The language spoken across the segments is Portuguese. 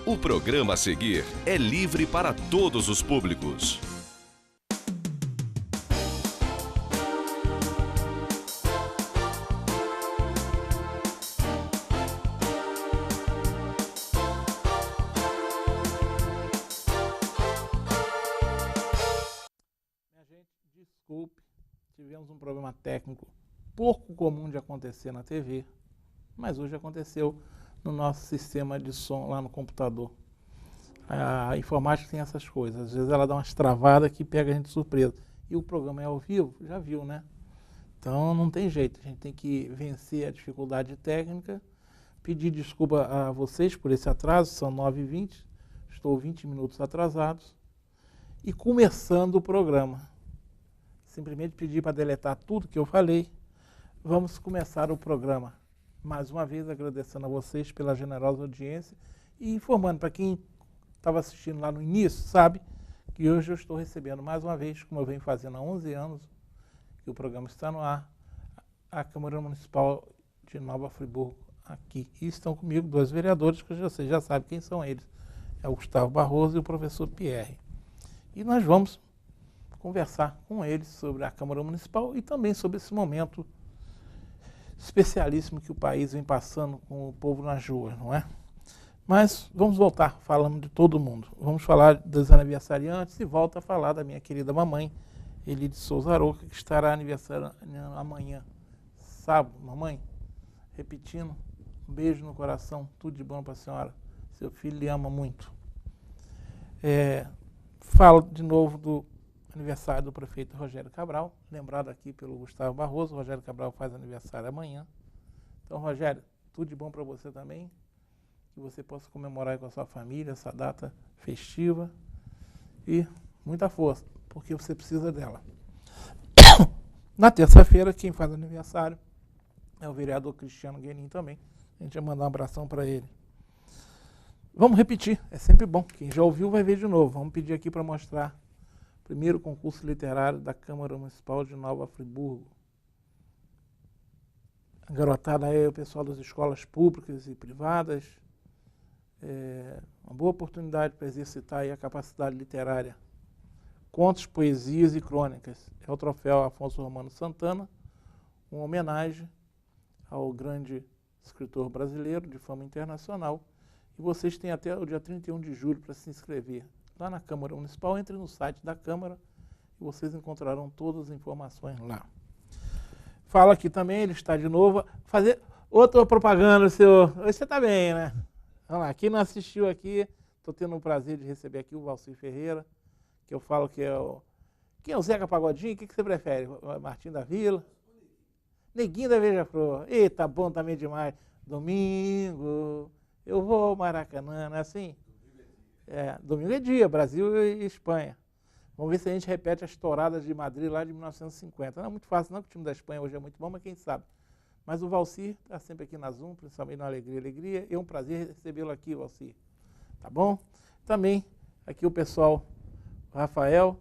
O programa a seguir é livre para todos os públicos. Minha gente, desculpe, tivemos um problema técnico pouco comum de acontecer na TV, mas hoje aconteceu no nosso sistema de som lá no computador. A informática tem essas coisas, às vezes ela dá umas travadas que pega a gente de surpresa. E o programa é ao vivo, já viu, né? Então não tem jeito, a gente tem que vencer a dificuldade técnica, pedir desculpa a vocês por esse atraso, são 9h20, estou 20 minutos atrasados, e começando o programa. Simplesmente pedir para deletar tudo que eu falei, vamos começar o programa. Mais uma vez agradecendo a vocês pela generosa audiência e informando para quem estava assistindo lá no início, sabe, que hoje eu estou recebendo mais uma vez, como eu venho fazendo há 11 anos, que o programa está no ar, a Câmara Municipal de Nova Friburgo aqui. E estão comigo dois vereadores que vocês já sabem quem são eles. É o Gustavo Barroso e o professor Pierre. E nós vamos conversar com eles sobre a Câmara Municipal e também sobre esse momento especialíssimo que o país vem passando com o povo nas ruas, não é? Mas vamos voltar falando de todo mundo. Vamos falar dos aniversariantes e volto a falar da minha querida mamãe, Eli de Souza Aroca, que estará aniversariando amanhã, sábado. Mamãe, repetindo, um beijo no coração, tudo de bom para a senhora. Seu filho lhe ama muito. Falo de novo do aniversário do prefeito Rogério Cabral, lembrado aqui pelo Gustavo Barroso. O Rogério Cabral faz aniversário amanhã. Então, Rogério, tudo de bom para você também, que você possa comemorar com a sua família essa data festiva e muita força, porque você precisa dela. Na terça-feira, quem faz aniversário é o vereador Cristiano Guenin também. A gente vai mandar um abração para ele. Vamos repetir, é sempre bom. Quem já ouviu vai ver de novo. Vamos pedir aqui para mostrar primeiro concurso literário da Câmara Municipal de Nova Friburgo. A garotada aí, o pessoal das escolas públicas e privadas. Uma boa oportunidade para exercitar aí a capacidade literária. Contos, poesias e crônicas. É o troféu Afonso Romano Santana, uma homenagem ao grande escritor brasileiro de fama internacional. E vocês têm até o dia 31 de julho para se inscrever. Lá na Câmara Municipal, entre no site da Câmara e vocês encontrarão todas as informações lá. Fala aqui também, ele está de novo. Fazer outra propaganda, senhor. Você está bem, né? Vamos lá, quem não assistiu aqui, estou tendo o prazer de receber aqui o Valcir Ferreira, que eu falo que é o... Quem é o Zeca Pagodinho? O que você prefere? Martim da Vila? Neguinho da Beija-Flor. Eita, bom também demais. Domingo, eu vou ao Maracanã, não é assim? Domingo é dia, Brasil e Espanha. Vamos ver se a gente repete as touradas de Madrid lá de 1950. Não é muito fácil não, porque o time da Espanha hoje é muito bom, mas quem sabe. Mas o Valcir está sempre aqui na Zoom, principalmente na Alegria. É um prazer recebê-lo aqui, Valcir. Tá bom? Também aqui o pessoal, o Rafael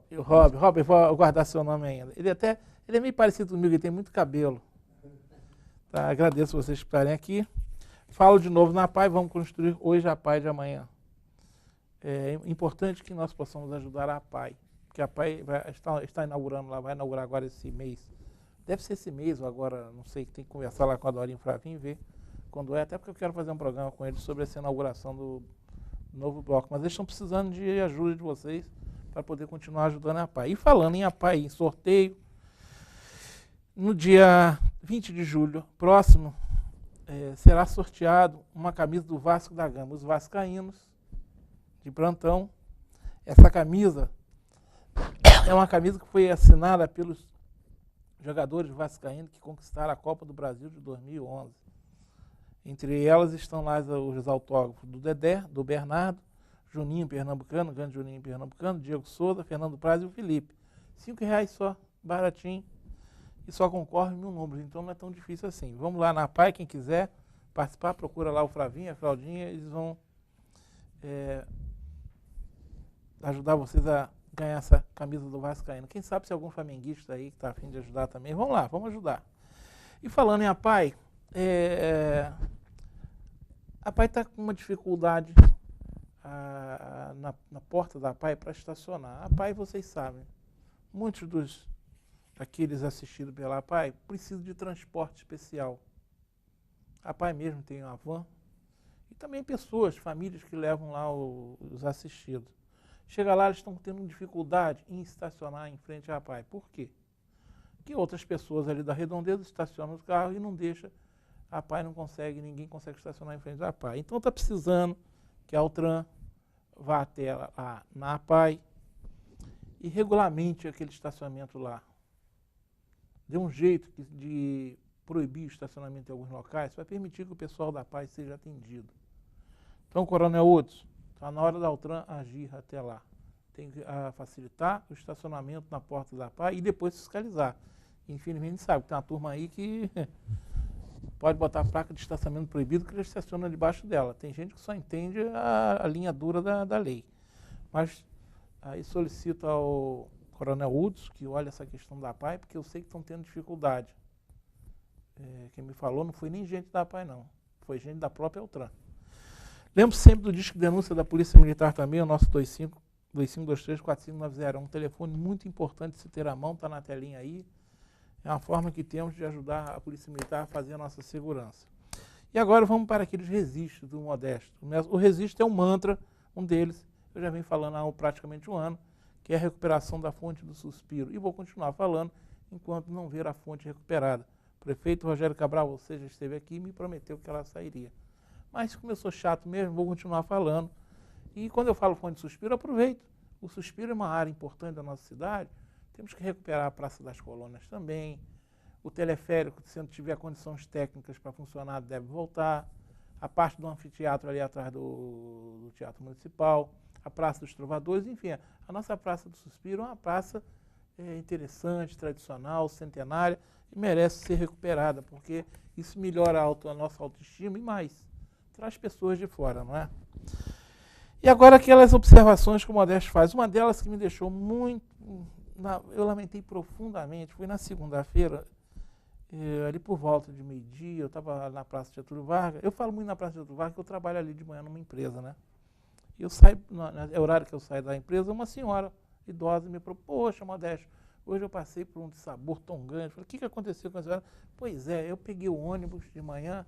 e o Rob. Rob, eu vou guardar seu nome ainda. Ele é meio parecido comigo, ele tem muito cabelo. Tá? Agradeço vocês por estarem aqui. Falo de novo na PAI, vamos construir hoje a PAI de amanhã. É importante que nós possamos ajudar a PAI, porque a PAI está inaugurando lá, vai inaugurar agora esse mês. Deve ser esse mês ou agora, não sei, tem que conversar lá com a Dorinha Fravim e ver quando é, até porque eu quero fazer um programa com eles sobre essa inauguração do novo bloco. Mas eles estão precisando de ajuda de vocês para poder continuar ajudando a PAI. E falando em a PAI, em sorteio, no dia 20 de julho próximo, será sorteado uma camisa do Vasco da Gama. Os vascaínos de plantão. Essa camisa é uma camisa que foi assinada pelos jogadores vascaínos que conquistaram a Copa do Brasil de 2011. Entre elas estão lá os autógrafos do Dedé, do Bernardo, Juninho Pernambucano, grande Juninho Pernambucano, Diego Souza, Fernando Praz e o Felipe. R$5 só, baratinho. E só concorre 1000 números, então não é tão difícil assim. Vamos lá na PAI, quem quiser participar, procura lá o Flavinho, a Claudinha, eles vão ajudar vocês a ganhar essa camisa do Vascaíno. Quem sabe se algum flamenguista aí que está a fim de ajudar também. Vamos lá, vamos ajudar. E falando em a PAI, A PAI está com uma dificuldade na porta da PAI para estacionar. A PAI, vocês sabem, muitos daqueles assistidos pela PAI precisam de transporte especial. A PAI mesmo tem uma van e também pessoas, famílias que levam lá os assistidos. Chega lá, eles estão tendo dificuldade em estacionar em frente à PAI. Por quê? Porque outras pessoas ali da redondeza estacionam os carros e não deixa, a PAI não consegue, ninguém consegue estacionar em frente à PAI. Então está precisando que a Altran vá até lá na PAI e regulamente aquele estacionamento lá. Dê um jeito de proibir o estacionamento em alguns locais para permitir que o pessoal da PAI seja atendido. Então, Coronel Hudson, está na hora da Altran agir até lá. Tem que facilitar o estacionamento na porta da PAI e depois fiscalizar. Infelizmente, a gente sabe que tem uma turma aí que pode botar a placa de estacionamento proibido que ele estaciona debaixo dela. Tem gente que só entende a linha dura da lei. Mas aí solicito ao Coronel Hudson que olhe essa questão da PAI, porque eu sei que estão tendo dificuldade. Quem me falou não foi nem gente da PAI, não. Foi gente da própria Altran. Lembro sempre do disco de denúncia da Polícia Militar também, o nosso 2523-4590. É um telefone muito importante de se ter à mão, está na telinha aí. É uma forma que temos de ajudar a Polícia Militar a fazer a nossa segurança. E agora vamos para aqueles registros do Modesto. O registro é um mantra, um deles, eu já venho falando há praticamente um ano, que é a recuperação da fonte do suspiro. E vou continuar falando enquanto não ver a fonte recuperada. O prefeito Rogério Cabral, você já esteve aqui e me prometeu que ela sairia. Mas como eu sou chato mesmo, vou continuar falando. E quando eu falo fonte de suspiro, eu aproveito. O suspiro é uma área importante da nossa cidade. Temos que recuperar a Praça das Colônias também. O teleférico, se não tiver condições técnicas para funcionar, deve voltar. A parte do anfiteatro ali atrás do Teatro Municipal. A Praça dos Trovadores, enfim. A nossa Praça do Suspiro é uma praça interessante, tradicional, centenária e merece ser recuperada, porque isso melhora a nossa autoestima e mais. Traz pessoas de fora, não é? E agora aquelas observações que o Modesto faz. Uma delas que me deixou muito... eu lamentei profundamente, foi na segunda-feira, ali por volta de meio-dia, eu estava na Praça Getúlio Vargas. Eu falo muito na Praça Getúlio Vargas, porque eu trabalho ali de manhã numa empresa, né? E eu saio, no horário que eu saio da empresa, uma senhora idosa me falou, poxa, Modesto, hoje eu passei por um sabor tão grande. Eu falei, o que aconteceu com a senhora? Pois é, eu peguei o ônibus de manhã,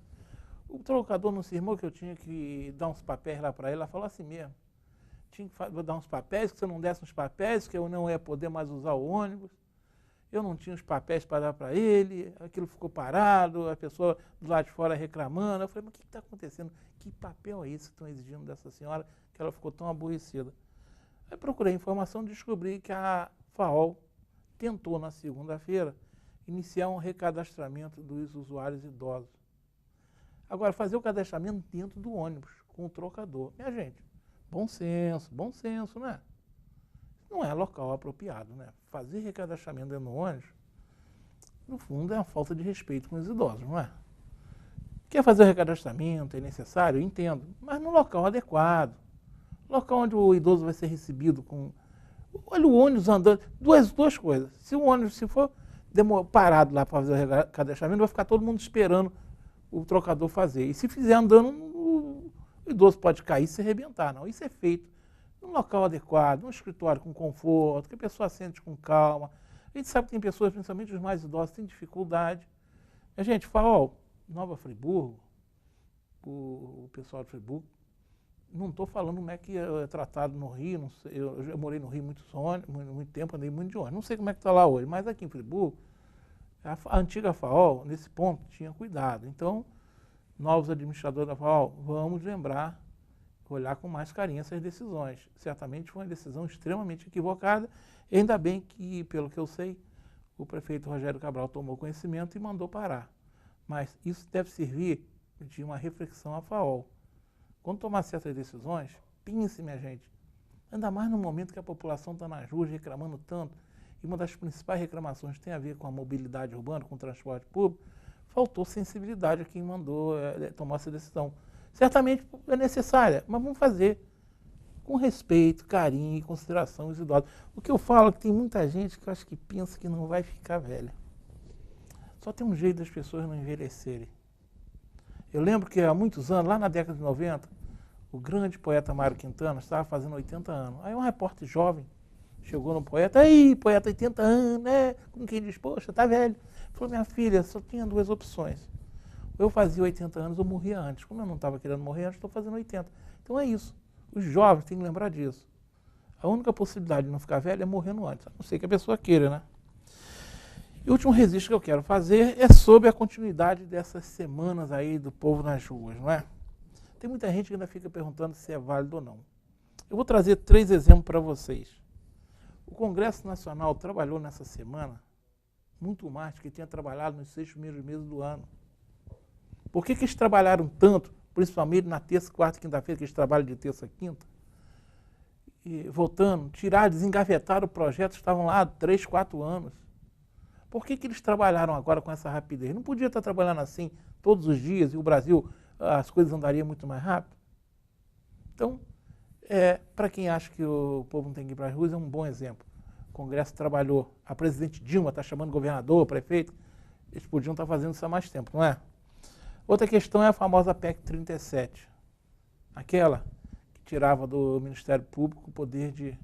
o trocador não cismou que eu tinha que dar uns papéis lá para ele, ela falou assim mesmo, tinha que dar uns papéis, que se eu não desse uns papéis, que eu não ia poder mais usar o ônibus, eu não tinha os papéis para dar para ele, aquilo ficou parado, a pessoa do lado de fora reclamando. Eu falei, mas o que está acontecendo? Que papel é esse que estão exigindo dessa senhora, que ela ficou tão aborrecida? Aí procurei informação e descobri que a FAOL tentou, na segunda-feira, iniciar um recadastramento dos usuários idosos. Agora, fazer o cadastramento dentro do ônibus, com o trocador. Minha gente, bom senso, né? Não é local apropriado, né? Fazer recadastramento dentro do ônibus, no fundo, é uma falta de respeito com os idosos, não é? Quer fazer o recadastramento, é necessário, eu entendo, mas no local adequado. Local onde o idoso vai ser recebido com... Olha o ônibus andando, duas coisas. Se o ônibus for parado lá para fazer o recadastramento, vai ficar todo mundo esperando o trocador fazer. E se fizer andando, o idoso pode cair e se arrebentar. Não, isso é feito num local adequado, num escritório com conforto, que a pessoa sente com calma. A gente sabe que tem pessoas, principalmente os mais idosos, que têm dificuldade. A gente fala, ó, Nova Friburgo, o pessoal de Friburgo, não estou falando como é que é tratado no Rio, não sei, eu já morei no Rio muito tempo, andei muito de ônibus, não sei como é que está lá hoje, mas aqui em Friburgo, a antiga FAOL, nesse ponto, tinha cuidado. Então, novos administradores da FAOL, vamos lembrar, olhar com mais carinho essas decisões. Certamente foi uma decisão extremamente equivocada, e ainda bem que, pelo que eu sei, o prefeito Rogério Cabral tomou conhecimento e mandou parar. Mas isso deve servir de uma reflexão à FAOL. Quando tomar certas decisões, pense, minha gente, ainda mais no momento que a população está nas ruas reclamando tanto, e uma das principais reclamações tem a ver com a mobilidade urbana, com o transporte público, faltou sensibilidade a quem mandou tomar essa decisão. Certamente é necessária, mas vamos fazer com respeito, carinho e consideração aos idosos. O que eu falo é que tem muita gente que eu acho que pensa que não vai ficar velha. Só tem um jeito das pessoas não envelhecerem. Eu lembro que há muitos anos, lá na década de 90, o grande poeta Mário Quintana estava fazendo 80 anos. Aí um repórter jovem chegou no poeta, aí, poeta, 80 anos, né? Com quem diz, poxa, tá velho. Falou, minha filha, só tinha duas opções. Eu fazia 80 anos, eu morria antes. Como eu não estava querendo morrer antes, estou fazendo 80. Então é isso. Os jovens têm que lembrar disso. A única possibilidade de não ficar velho é morrendo antes. A não ser que a pessoa queira, né? E o último registro que eu quero fazer é sobre a continuidade dessas semanas aí do povo nas ruas, não é? Tem muita gente que ainda fica perguntando se é válido ou não. Eu vou trazer 3 exemplos para vocês. O Congresso Nacional trabalhou nessa semana muito mais do que tinha trabalhado nos 6 primeiros meses do ano. Por que eles trabalharam tanto, principalmente na terça, quarta e quinta-feira, que eles trabalham de terça a quinta? E voltando, tirar, desengavetar o projeto, estavam lá há 3, 4 anos. Por que eles trabalharam agora com essa rapidez? Não podia estar trabalhando assim todos os dias e o Brasil, as coisas andariam muito mais rápido? Então, para quem acha que o povo não tem que ir para as ruas, é um bom exemplo. O Congresso trabalhou, a presidente Dilma está chamando governador, prefeito, eles podiam estar fazendo isso há mais tempo, não é? Outra questão é a famosa PEC 37, aquela que tirava do Ministério Público o poder de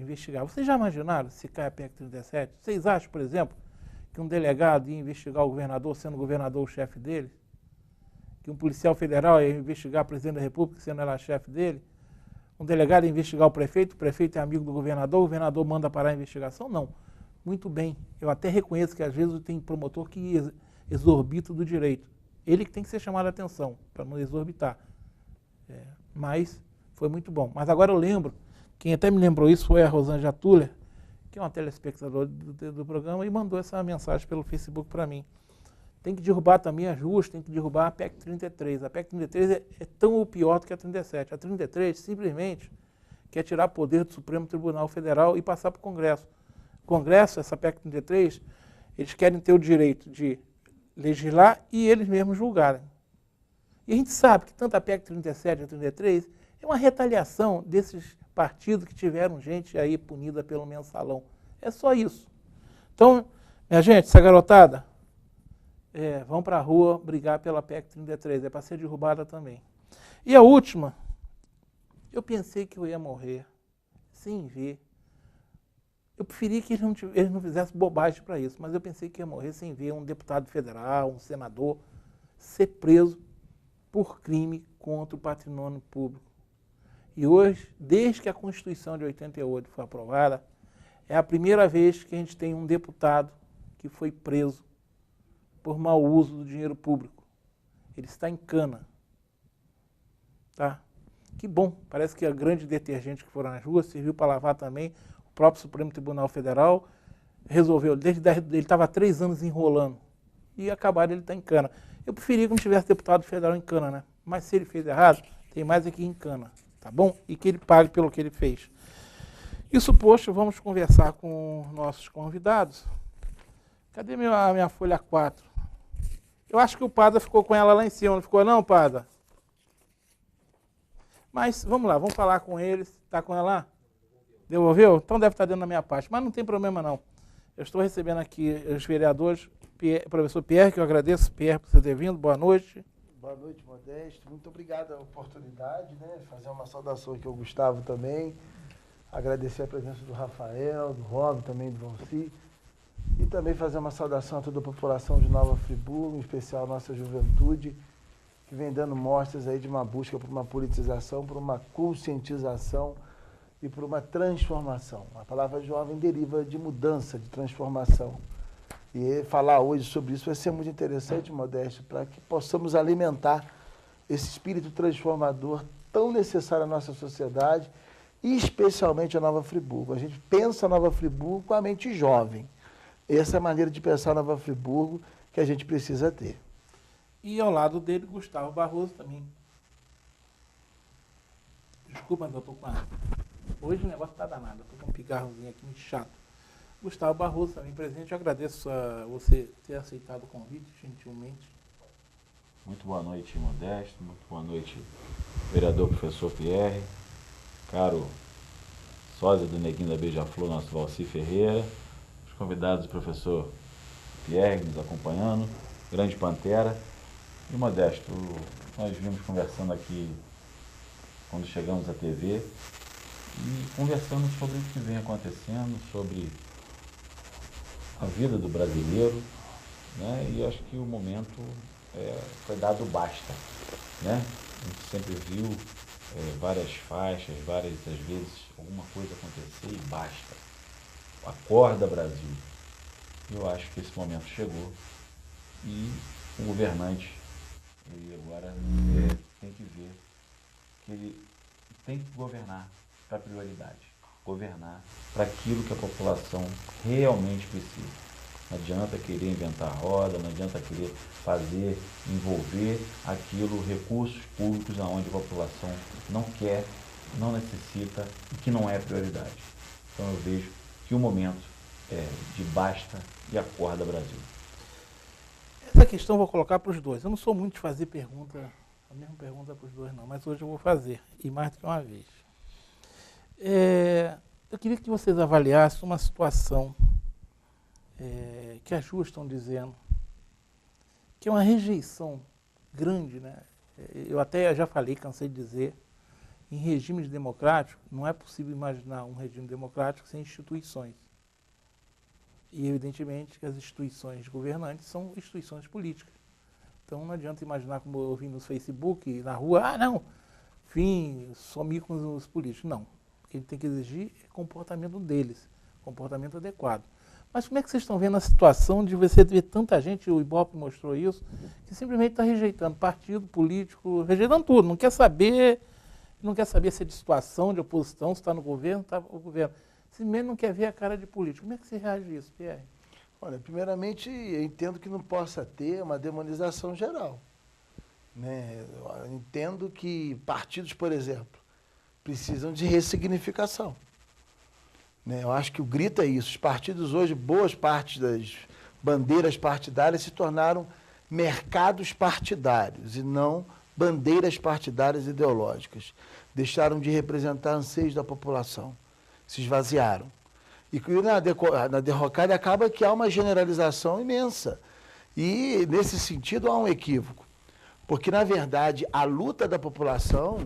investigar. Vocês já imaginaram se cai a PEC 37? Vocês acham, por exemplo, que um delegado ia investigar o governador, sendo o governador o chefe dele? Que um policial federal ia investigar o presidente da República, sendo ela chefe dele? Um delegado ia investigar o prefeito é amigo do governador, o governador manda parar a investigação? Não. Muito bem. Eu até reconheço que às vezes tem promotor que exorbita do direito. Ele que tem que ser chamado a atenção, para não exorbitar. Mas foi muito bom. Mas agora eu lembro, quem até me lembrou isso foi a Rosângela Tuller, que é uma telespectadora do programa, e mandou essa mensagem pelo Facebook para mim. Tem que derrubar também as ruas, tem que derrubar a PEC 33. A PEC 33 é tão ou pior do que a 37. A 33 simplesmente quer tirar poder do Supremo Tribunal Federal e passar para o Congresso. O Congresso, essa PEC 33, eles querem ter o direito de legislar e eles mesmos julgarem. E a gente sabe que tanto a PEC 37 e a 33 é uma retaliação desses partidos que tiveram gente aí punida pelo mensalão. É só isso. Então, minha gente, essa garotada, vão para a rua brigar pela PEC 33, é para ser derrubada também. E a última, eu pensei que eu ia morrer sem ver. Eu preferi que eles não fizessem bobagem para isso, mas eu pensei que ia morrer sem ver um deputado federal, um senador, ser preso por crime contra o patrimônio público. E hoje, desde que a Constituição de 88 foi aprovada, é a primeira vez que a gente tem um deputado que foi preso por mau uso do dinheiro público. Ele está em cana. Tá? Que bom, parece que a grande detergente que foram nas ruas serviu para lavar também. O próprio Supremo Tribunal Federal resolveu, ele estava há 3 anos enrolando, e acabaram ele estar em cana. Eu preferia que não tivesse deputado federal em cana, né? Mas se ele fez errado, tem mais aqui em cana, tá bom? E que ele pague pelo que ele fez. Isso posto, vamos conversar com nossos convidados. Cadê a minha folha 4? Eu acho que o Pada ficou com ela lá em cima, não ficou não, Pada? Mas vamos lá, vamos falar com eles. Está com ela lá? Devolveu? Então deve estar dentro da minha parte, mas não tem problema não. Eu estou recebendo aqui os vereadores, professor Pierre, que eu agradeço, Pierre, por você ter vindo. Boa noite. Boa noite, Modesto. Muito obrigado pela oportunidade, né? Fazer uma saudação aqui ao Gustavo também. Agradecer a presença do Rafael, do Rob, também do Valci. E também fazer uma saudação a toda a população de Nova Friburgo, em especial a nossa juventude, que vem dando mostras aí de uma busca por uma politização, por uma conscientização e por uma transformação. A palavra jovem deriva de mudança, de transformação. E falar hoje sobre isso vai ser muito interessante, Modesto, para que possamos alimentar esse espírito transformador tão necessário à nossa sociedade, e especialmente a Nova Friburgo. A gente pensa a Nova Friburgo com a mente jovem. Essa é a maneira de pensar Nova Friburgo que a gente precisa ter. E ao lado dele, Gustavo Barroso também. Desculpa, mas eu estou com a... Hoje o negócio está danado, eu estou com um pigarrozinho aqui muito chato. Gustavo Barroso também presente, eu agradeço a você ter aceitado o convite, gentilmente. Muito boa noite, Modesto, muito boa noite, vereador professor Pierre, caro sósia do Neguinho da Beija-Flor, nosso Valci Ferreira, os convidados do professor Pierre nos acompanhando, grande Pantera, E Modesto, nós vimos conversando aqui quando chegamos à TV e conversando sobre o que vem acontecendo, sobre a vida do brasileiro, né? E acho que o momento foi dado basta, né? A gente sempre viu várias faixas, várias às vezes alguma coisa acontecer e basta. Acorda, Brasil. Eu acho que esse momento chegou e o governante ele agora tem que ver que ele tem que governar para prioridade, governar para aquilo que a população realmente precisa. Não adianta querer inventar roda, não adianta querer fazer, envolver aquilo, recursos públicos aonde a população não quer, não necessita e que não é prioridade. Então eu vejo que o momento é de basta e acorda, Brasil. Essa questão eu vou colocar para os dois. Eu não sou muito de fazer a mesma pergunta para os dois não, mas hoje eu vou fazer, e mais do que uma vez. Eu queria que vocês avaliassem uma situação que as ruas estão dizendo, que é uma rejeição grande, né? Eu até já falei, cansei de dizer, em regimes democráticos, não é possível imaginar um regime democrático sem instituições. E, evidentemente, que as instituições governantes são instituições políticas. Então, não adianta imaginar, como eu vi no Facebook, na rua, sumir com os políticos. Não. Ele tem que exigir comportamento deles, comportamento adequado. Mas como é que vocês estão vendo a situação de você ver tanta gente, o Ibope mostrou isso, que simplesmente está rejeitando partido, político, rejeitando tudo, não quer saber se é de situação, de oposição, se está no governo, está no governo. Simplesmente não quer ver a cara de político. Como é que você reage a isso, Pierre? Olha, primeiramente, eu entendo que não possa ter uma demonização geral, né? Eu entendo que partidos, por exemplo, precisam de ressignificação. Né? Eu acho que o grito é isso. Os partidos hoje, boas partes das bandeiras partidárias se tornaram mercados partidários e não bandeiras partidárias ideológicas. Deixaram de representar anseios da população. Se esvaziaram. E na derrocada acaba que há uma generalização imensa. E, nesse sentido, há um equívoco. Porque, na verdade, a luta da população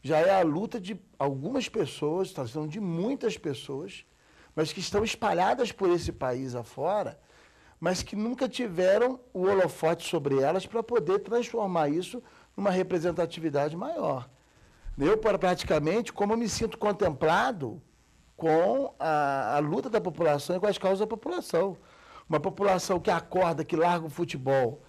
já é a luta de algumas pessoas, de muitas pessoas, mas que estão espalhadas por esse país afora, mas que nunca tiveram o holofote sobre elas para poder transformar isso numa representatividade maior. Eu, praticamente, como eu me sinto contemplado com a luta da população e com as causas da população. Uma população que acorda, que larga o futebol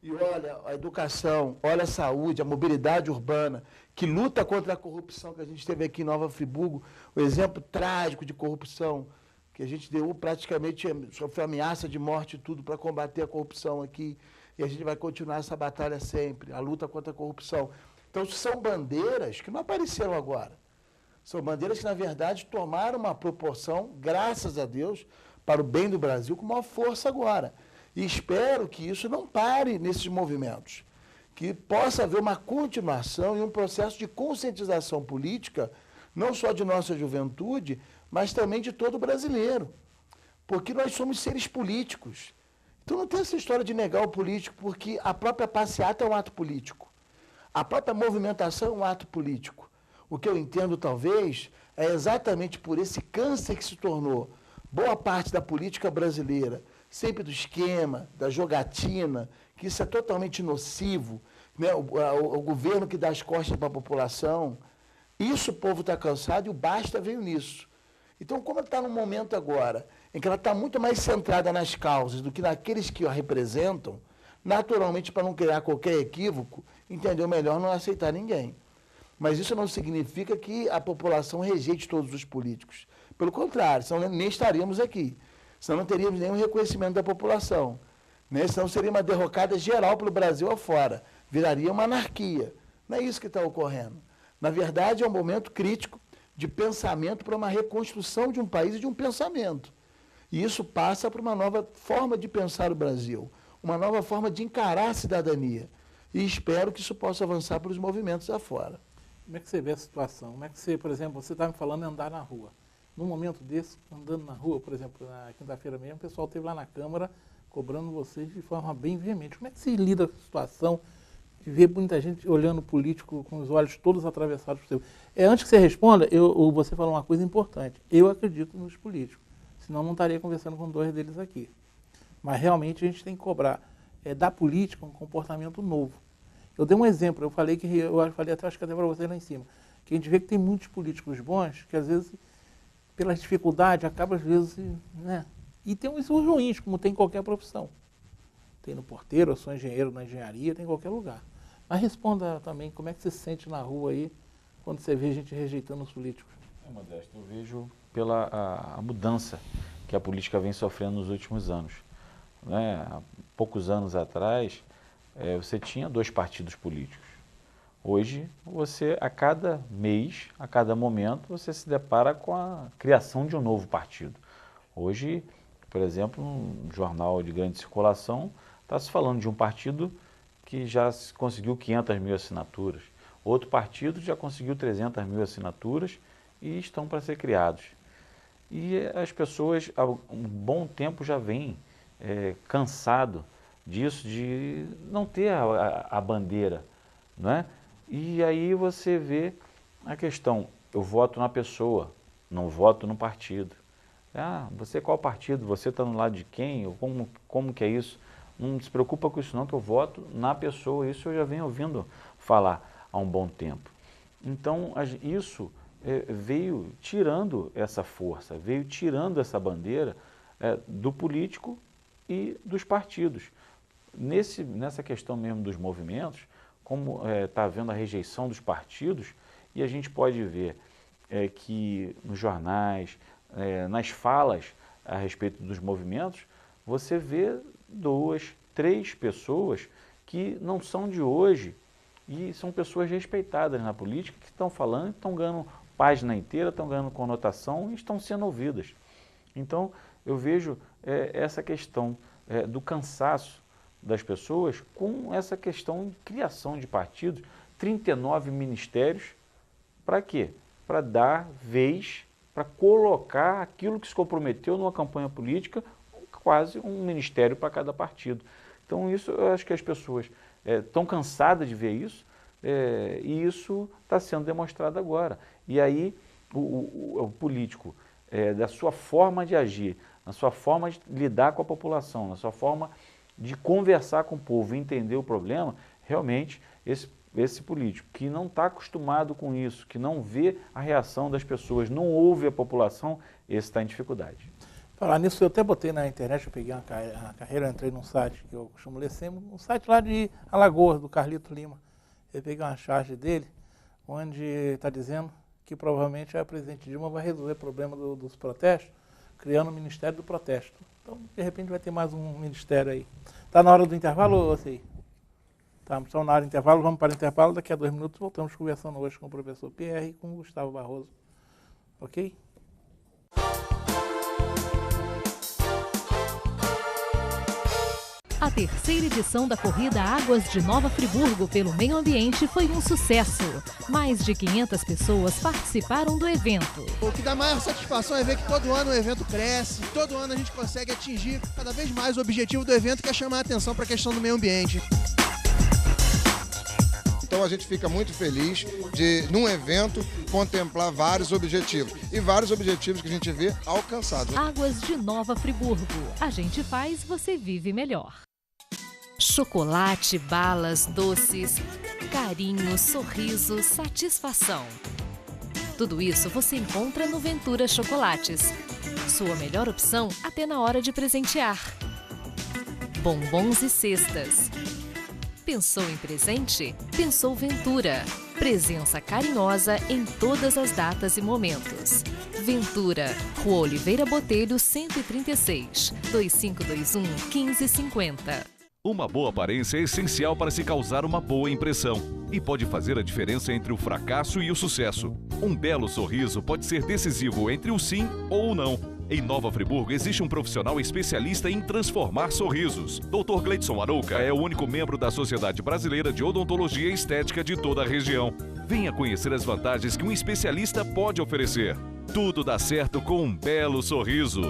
e olha a educação, olha a saúde, a mobilidade urbana, que luta contra a corrupção que a gente teve aqui em Nova Friburgo, o exemplo trágico de corrupção, que a gente deu praticamente, sofreu ameaça de morte e tudo para combater a corrupção aqui, e a gente vai continuar essa batalha sempre, a luta contra a corrupção. Então, são bandeiras que não apareceram agora. São bandeiras que, na verdade, tomaram uma proporção, graças a Deus, para o bem do Brasil, com maior força agora. E espero que isso não pare nesses movimentos, que possa haver uma continuação e um processo de conscientização política, não só de nossa juventude, mas também de todo brasileiro. Porque nós somos seres políticos. Então não tem essa história de negar o político, porque a própria passeata é um ato político. A própria movimentação é um ato político. O que eu entendo, talvez, é exatamente por esse câncer que se tornou boa parte da política brasileira, sempre do esquema, da jogatina, que isso é totalmente nocivo, né? O governo que dá as costas para a população. Isso o povo está cansado e o basta veio nisso. Então, como ela está num momento agora em que ela está muito mais centrada nas causas do que naqueles que a representam, naturalmente, para não criar qualquer equívoco, entendeu melhor não aceitar ninguém. Mas isso não significa que a população rejeite todos os políticos. Pelo contrário, senão nem estaríamos aqui. Senão não teríamos nenhum reconhecimento da população. Né? Senão seria uma derrocada geral pelo Brasil afora. Viraria uma anarquia. Não é isso que está ocorrendo. Na verdade, é um momento crítico de pensamento para uma reconstrução de um país e de um pensamento. E isso passa por uma nova forma de pensar o Brasil, uma nova forma de encarar a cidadania. E espero que isso possa avançar para os movimentos afora. Como é que você vê a situação? Como é que você, por exemplo, você estava me falando de andar na rua. Num momento desse, andando na rua, por exemplo, na quinta-feira mesmo, o pessoal esteve lá na Câmara cobrando vocês de forma bem veemente. Como é que se lida com a situação de ver muita gente olhando o político com os olhos todos atravessados por você? Antes que você responda, você falou uma coisa importante. Eu acredito nos políticos, senão não estaria conversando com 2 deles aqui. Mas realmente a gente tem que cobrar da política um comportamento novo. Eu dei um exemplo, eu falei até acho que até para vocês lá em cima, que a gente vê que tem muitos políticos bons que às vezes, pelas dificuldades, acaba às vezes, né? E tem uns ruins, como tem em qualquer profissão. Tem no porteiro, eu sou engenheiro na engenharia, tem em qualquer lugar. Mas responda também, como é que você se sente na rua aí, quando você vê gente rejeitando os políticos? Modesto, eu vejo pela a mudança que a política vem sofrendo nos últimos anos. Né? Há poucos anos atrás, você tinha 2 partidos políticos. Hoje, você, a cada mês, a cada momento, você se depara com a criação de um novo partido. Hoje, por exemplo, um jornal de grande circulação está se falando de um partido que já conseguiu 500 mil assinaturas. Outro partido já conseguiu 300 mil assinaturas e estão para ser criados. E as pessoas, há um bom tempo, já vêm cansado disso, de não ter a bandeira, não é? E aí você vê a questão, eu voto na pessoa, não voto no partido. Você qual partido? Você está no lado de quem? Como que é isso? Não se preocupa com isso não, que eu voto na pessoa. Isso eu já venho ouvindo falar há um bom tempo. Então, isso veio tirando essa força, veio tirando essa bandeira do político e dos partidos. Nessa questão mesmo dos movimentos, como está havendo a rejeição dos partidos, e a gente pode ver que nos jornais, nas falas a respeito dos movimentos, você vê 2, 3 pessoas que não são de hoje e são pessoas respeitadas na política, que estão falando, estão ganhando página inteira, estão ganhando conotação e estão sendo ouvidas. Então, eu vejo essa questão do cansaço das pessoas com essa questão de criação de partidos, 39 ministérios, para quê? Para dar vez, para colocar aquilo que se comprometeu numa campanha política, quase um ministério para cada partido. Então, isso eu acho que as pessoas estão cansadas de ver isso, e isso está sendo demonstrado agora. E aí, o político, da sua forma de agir, na sua forma de lidar com a população, na sua forma de conversar com o povo e entender o problema, realmente, esse político que não está acostumado com isso, que não vê a reação das pessoas, não ouve a população, esse está em dificuldade. Falar nisso, eu até botei na internet, eu peguei uma carreira, entrei num site que eu costumo ler sempre, um site lá de Alagoas, do Carlito Lima. Eu peguei uma charge dele, onde está dizendo que provavelmente a presidente Dilma vai resolver o problema dos protestos, criando o Ministério do Protesto. Então, de repente, vai ter mais um ministério aí. Está na hora do intervalo ou assim? Estamos na hora do intervalo, vamos para o intervalo, daqui a 2 minutos voltamos conversando hoje com o professor Pierre e com o Gustavo Barroso. Ok? A terceira edição da Corrida Águas de Nova Friburgo pelo Meio Ambiente foi um sucesso. Mais de 500 pessoas participaram do evento. O que dá maior satisfação é ver que todo ano o evento cresce, todo ano a gente consegue atingir cada vez mais o objetivo do evento, que é chamar a atenção para a questão do meio ambiente. Então a gente fica muito feliz de, num evento, contemplar vários objetivos. E vários objetivos que a gente vê alcançados. Águas de Nova Friburgo. A gente faz, você vive melhor. Chocolate, balas, doces, carinho, sorriso, satisfação. Tudo isso você encontra no Ventura Chocolates. Sua melhor opção até na hora de presentear. Bombons e cestas. Pensou em presente? Pensou Ventura. Presença carinhosa em todas as datas e momentos. Ventura, Rua Oliveira Botelho, 136, 2521-1550. Uma boa aparência é essencial para se causar uma boa impressão e pode fazer a diferença entre o fracasso e o sucesso. Um belo sorriso pode ser decisivo entre o sim ou o não. Em Nova Friburgo existe um profissional especialista em transformar sorrisos. Dr. Gleidson Arouca é o único membro da Sociedade Brasileira de Odontologia e Estética de toda a região. Venha conhecer as vantagens que um especialista pode oferecer. Tudo dá certo com um belo sorriso.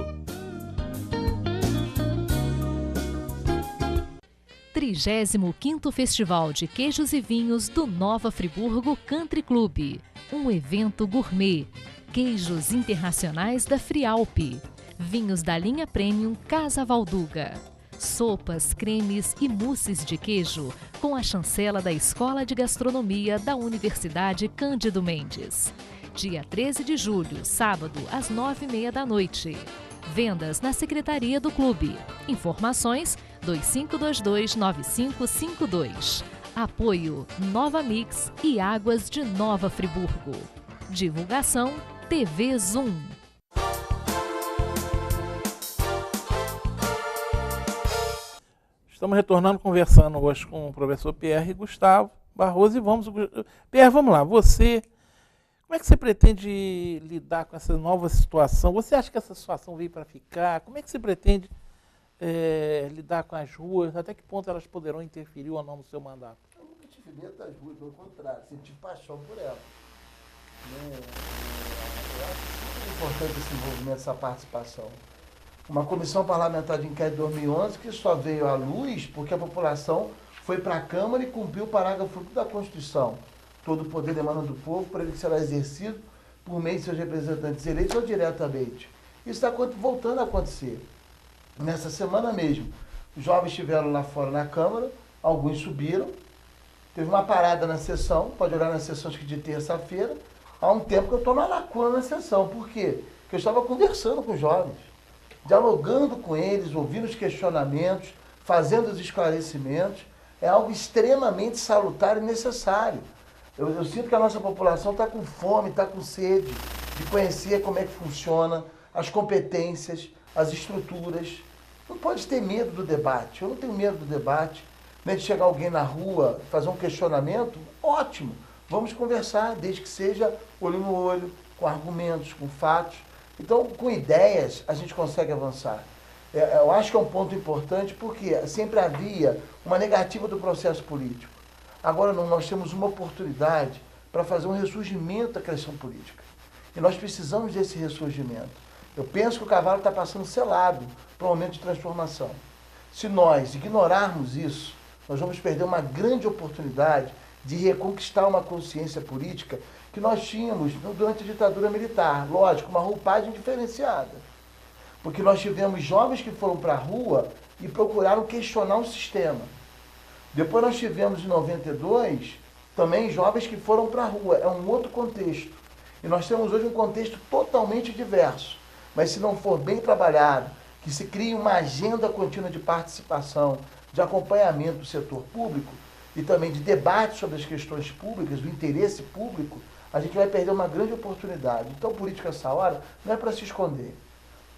35º Festival de Queijos e Vinhos do Nova Friburgo Country Club. Um evento gourmet. Queijos internacionais da Frialp. Vinhos da linha Premium Casa Valduga. Sopas, cremes e mousses de queijo com a chancela da Escola de Gastronomia da Universidade Cândido Mendes. Dia 13 de julho, sábado, às 9h30 da noite. Vendas na Secretaria do Clube. Informações 2522-9552. Apoio Nova Mix e Águas de Nova Friburgo. Divulgação TV Zoom. Estamos retornando, conversando hoje com o professor Pierre Gustavo Barroso. E Pierre, vamos lá. Como é que você pretende lidar com essa nova situação? Você acha que essa situação veio para ficar? Como é que você pretende lidar com as ruas? Até que ponto elas poderão interferir ou não no seu mandato? Eu nunca tive medo das ruas, pelo contrário, senti paixão por elas. Eu acho super importante esse envolvimento, essa participação. Uma comissão parlamentar de inquérito de 2011 que só veio à luz porque a população foi para a Câmara e cumpriu o parágrafo da Constituição. Todo o poder emana do povo, para ele que será exercido por meio de seus representantes eleitos ou diretamente. Isso está voltando a acontecer. Nessa semana mesmo, os jovens estiveram lá fora na Câmara, alguns subiram, teve uma parada na sessão, pode olhar nas sessões de terça-feira, há um tempo que eu estou na lacuna na sessão. Por quê? Porque eu estava conversando com os jovens, dialogando com eles, ouvindo os questionamentos, fazendo os esclarecimentos. É algo extremamente salutar e necessário. Eu sinto que a nossa população está com fome, está com sede de conhecer como é que funciona, as competências, as estruturas. Não pode ter medo do debate. Eu não tenho medo do debate. Nem de chegar alguém na rua, fazer um questionamento, ótimo. Vamos conversar, desde que seja olho no olho, com argumentos, com fatos. Então, com ideias, a gente consegue avançar. Eu acho que é um ponto importante porque sempre havia uma negativa do processo político. Agora não, nós temos uma oportunidade para fazer um ressurgimento da questão política. E nós precisamos desse ressurgimento. Eu penso que o cavalo está passando selado para um momento de transformação. Se nós ignorarmos isso, nós vamos perder uma grande oportunidade de reconquistar uma consciência política que nós tínhamos durante a ditadura militar. Lógico, uma roupagem diferenciada. Porque nós tivemos jovens que foram para a rua e procuraram questionar o sistema. Depois nós tivemos, em 92, também jovens que foram para a rua. É um outro contexto. E nós temos hoje um contexto totalmente diverso. Mas se não for bem trabalhado, que se crie uma agenda contínua de participação, de acompanhamento do setor público e também de debate sobre as questões públicas, do interesse público, a gente vai perder uma grande oportunidade. Então, política essa hora não é para se esconder.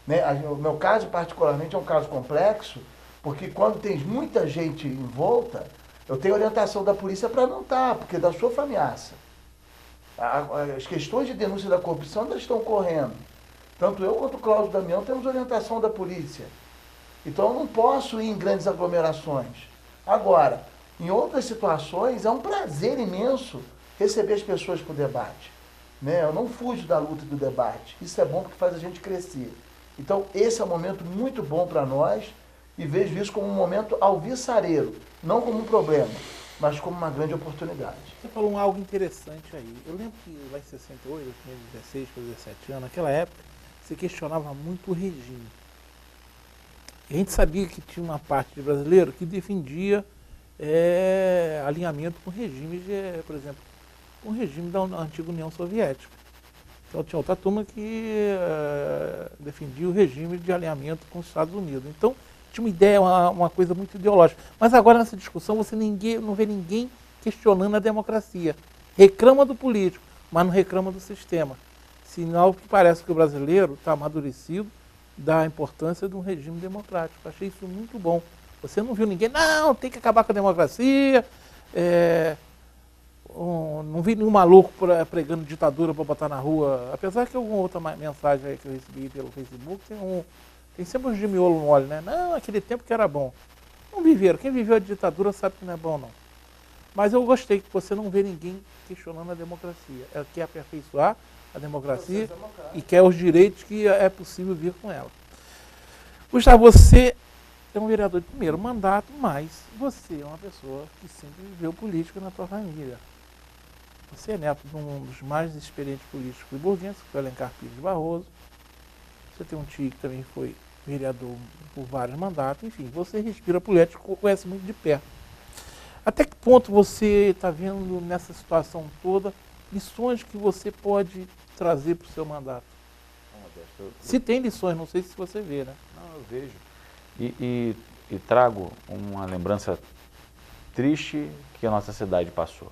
Né? O meu caso, particularmente, é um caso complexo, porque quando tem muita gente em volta, eu tenho orientação da polícia para não estar, porque da sua ameaça. As questões de denúncia da corrupção ainda estão correndo. Tanto eu quanto o Cláudio Damião temos orientação da polícia. Então eu não posso ir em grandes aglomerações. Agora, em outras situações, é um prazer imenso receber as pessoas para o debate. Né? Eu não fujo da luta e do debate. Isso é bom porque faz a gente crescer. Então esse é um momento muito bom para nós e vejo isso como um momento alvissareiro, não como um problema, mas como uma grande oportunidade. Você falou algo interessante aí. Eu lembro que lá em 68, eu tinha 16 para 17 anos, naquela época, se questionava muito o regime. E a gente sabia que tinha uma parte de brasileiro que defendia alinhamento com regimes, por exemplo, com o regime da antiga União Soviética. Então tinha outra turma que defendia o regime de alinhamento com os Estados Unidos. Então tinha uma ideia, uma coisa muito ideológica. Mas agora nessa discussão você não vê ninguém questionando a democracia. Reclama do político, mas não reclama do sistema. Sinal que parece que o brasileiro está amadurecido da importância de um regime democrático. Eu achei isso muito bom. Você não viu ninguém, não, tem que acabar com a democracia, não vi nenhum maluco pregando ditadura para botar na rua, apesar que alguma outra mensagem aí que eu recebi pelo Facebook tem sempre um gimiolo no óleo, né? Não, aquele tempo que era bom. Não viveram. Quem viveu a ditadura sabe que não é bom, não. Mas eu gostei que você não vê ninguém questionando a democracia. Ela quer aperfeiçoar a democracia e quer os direitos que é possível vir com ela. Gustavo, você é um vereador de primeiro mandato, mas você é uma pessoa que sempre viveu política na tua família. Você é neto de um dos mais experientes políticos friburguenses, que foi Alencar Pires de Barroso. Você tem um tio que também foi vereador por vários mandatos. Enfim, você respira política, conhece muito de perto. Até que ponto você está vendo nessa situação toda lições que você pode trazer para o seu mandato? Se tem lições, não sei se você vê, né? Não, eu vejo. E trago uma lembrança triste que a nossa cidade passou.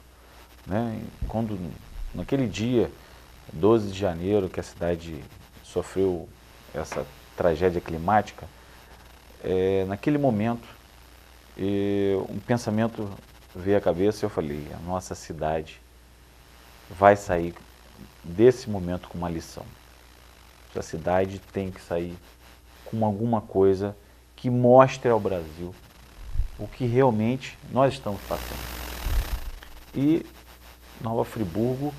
Né? Quando, naquele dia, 12 de janeiro, que a cidade sofreu essa tragédia climática, naquele momento, um pensamento veio à cabeça e eu falei, a nossa cidade vai sair desse momento com uma lição. A cidade tem que sair com alguma coisa que mostre ao Brasil o que realmente nós estamos passando. E Nova Friburgo,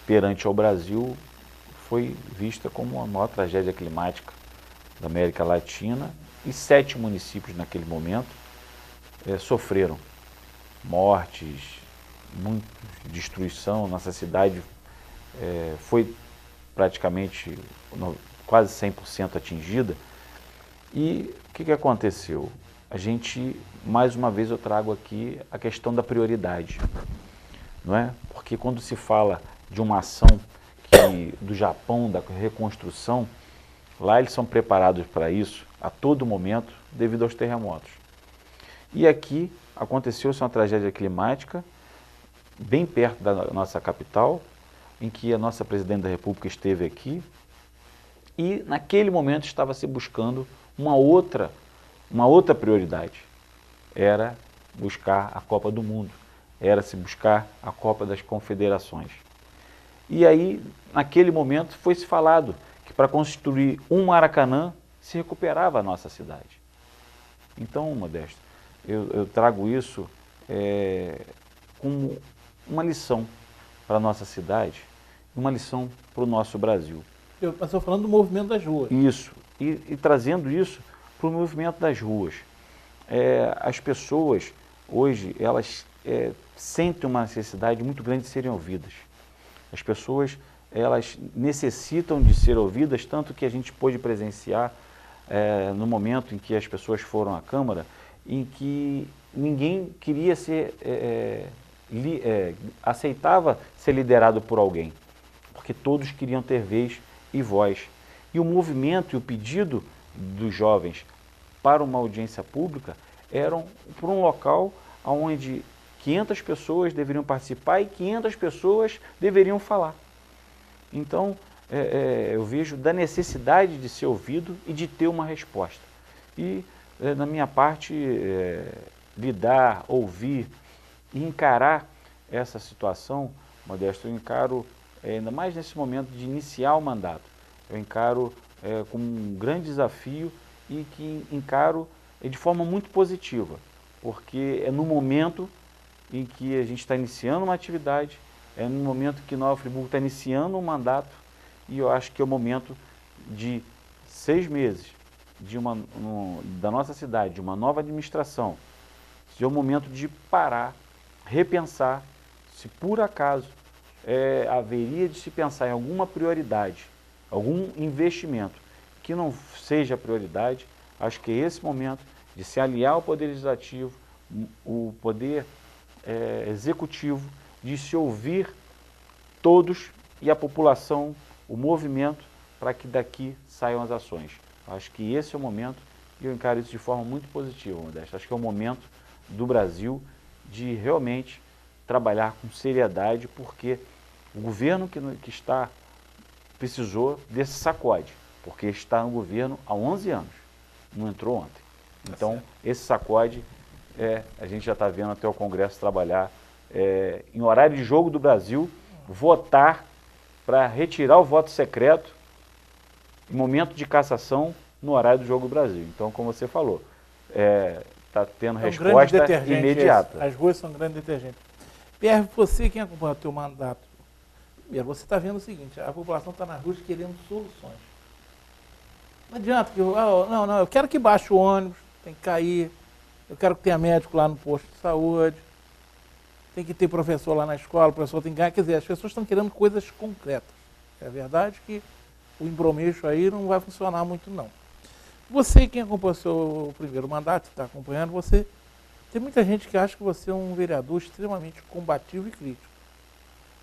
perante ao Brasil, foi vista como a maior tragédia climática da América Latina e 7 municípios naquele momento sofreram mortes, muita destruição. Nossa cidade foi praticamente quase 100% atingida. E o que aconteceu? A gente, mais uma vez eu trago aqui a questão da prioridade, não é? Porque quando se fala de uma ação do Japão, da reconstrução, lá eles são preparados para isso a todo momento devido aos terremotos. E aqui aconteceu uma tragédia climática bem perto da nossa capital, em que a nossa presidente da República esteve aqui e naquele momento estava se buscando uma outra prioridade. Era buscar a Copa do Mundo, era se buscar a Copa das Confederações. E aí, naquele momento, foi se falado que para construir um Maracanã se recuperava a nossa cidade. Então, Modesto, eu trago isso como uma lição para a nossa cidade, uma lição para o nosso Brasil. Mas estou falando do movimento das ruas. Isso, e trazendo isso para o movimento das ruas. As pessoas, hoje, elas sentem uma necessidade muito grande de serem ouvidas. As pessoas, elas necessitam de ser ouvidas, tanto que a gente pôde presenciar no momento em que as pessoas foram à Câmara, em que ninguém queria aceitava ser liderado por alguém, porque todos queriam ter vez e voz. E o movimento e o pedido dos jovens para uma audiência pública eram por um local onde 500 pessoas deveriam participar e 500 pessoas deveriam falar. Então, eu vejo da necessidade de ser ouvido e de ter uma resposta. E, na minha parte, lidar, ouvir e encarar essa situação, Modesto, eu encaro, ainda mais nesse momento de iniciar o mandato, eu encaro como um grande desafio e que encaro de forma muito positiva, porque é no momento em que a gente está iniciando uma atividade, é no momento que Nova Friburgo está iniciando um mandato, e eu acho que é o momento de 6 meses da nossa cidade, de uma nova administração, é o momento de parar, repensar, se por acaso haveria de se pensar em alguma prioridade, algum investimento que não seja prioridade. Acho que é esse momento de se aliar ao Poder Legislativo, o Poder Executivo, de se ouvir todos e a população, o movimento, para que daqui saiam as ações. Acho que esse é o momento e eu encaro isso de forma muito positiva, Modesto. Acho que é o momento do Brasil de realmente trabalhar com seriedade, porque o governo que está precisou desse sacode, porque está no governo há 11 anos, não entrou ontem. Então, esse sacode, a gente já está vendo até o Congresso trabalhar em horário de jogo do Brasil, votar para retirar o voto secreto em momento de cassação no horário do jogo do Brasil. Então, como você falou, está tendo resposta imediata. As ruas são grandes detergentes. Pierre, você quem acompanha o teu mandato, primeiro, você está vendo o seguinte, a população está nas ruas querendo soluções. Não adianta que não, eu quero que baixe o ônibus, tem que cair, eu quero que tenha médico lá no posto de saúde, tem que ter professor lá na escola, o professor tem que ganhar. Quer dizer, as pessoas estão querendo coisas concretas. É verdade que o embromeixo aí não vai funcionar muito, não. Você, quem acompanhou o seu primeiro mandato, está acompanhando, você tem muita gente que acha que você é um vereador extremamente combativo e crítico.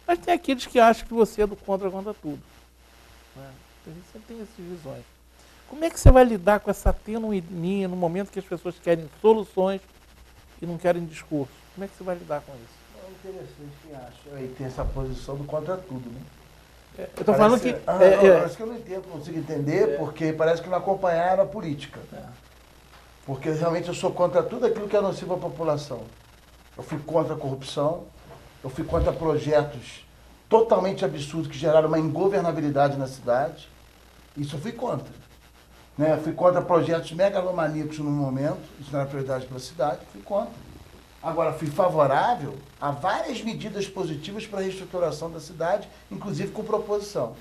Mas tem aqueles que acham que você é do contra tudo. Né? Você tem essas visões. Como é que você vai lidar com essa tênue linha no momento que as pessoas querem soluções e não querem discurso? Como é que você vai lidar com isso? É interessante quem acha. Aí tem essa posição do contra tudo, né? Eu estou falando que... Parece que eu não entendo, não consigo entender, porque parece que não acompanharam a política. Porque realmente eu sou contra tudo aquilo que é nocivo à população. Eu fui contra a corrupção, eu fui contra projetos totalmente absurdos que geraram uma ingovernabilidade na cidade. Isso eu fui contra. Né? Eu fui contra projetos megalomaníacos no momento, isso não era prioridade para a cidade, fui contra. Agora, fui favorável a várias medidas positivas para a reestruturação da cidade, inclusive com proposição.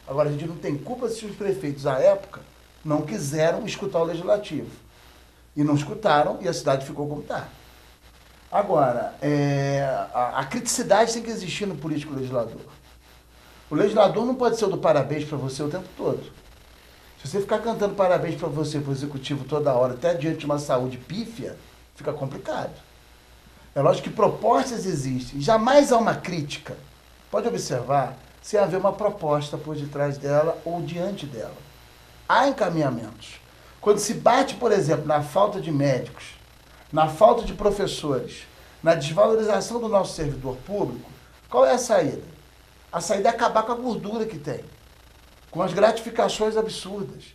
Agora, a gente não tem culpa se os prefeitos, à época, não quiseram escutar o legislativo. E não escutaram e a cidade ficou como está. Agora, a criticidade tem que existir no político legislador. O legislador não pode ser o do parabéns para você o tempo todo. Se você ficar cantando parabéns para você, para o executivo toda hora, até diante de uma saúde pífia, fica complicado. É lógico que propostas existem, jamais há uma crítica. Pode observar se haver uma proposta por detrás dela ou diante dela. Há encaminhamentos. Quando se bate, por exemplo, na falta de médicos, na falta de professores, na desvalorização do nosso servidor público, qual é a saída? A saída é acabar com a gordura que tem, com as gratificações absurdas,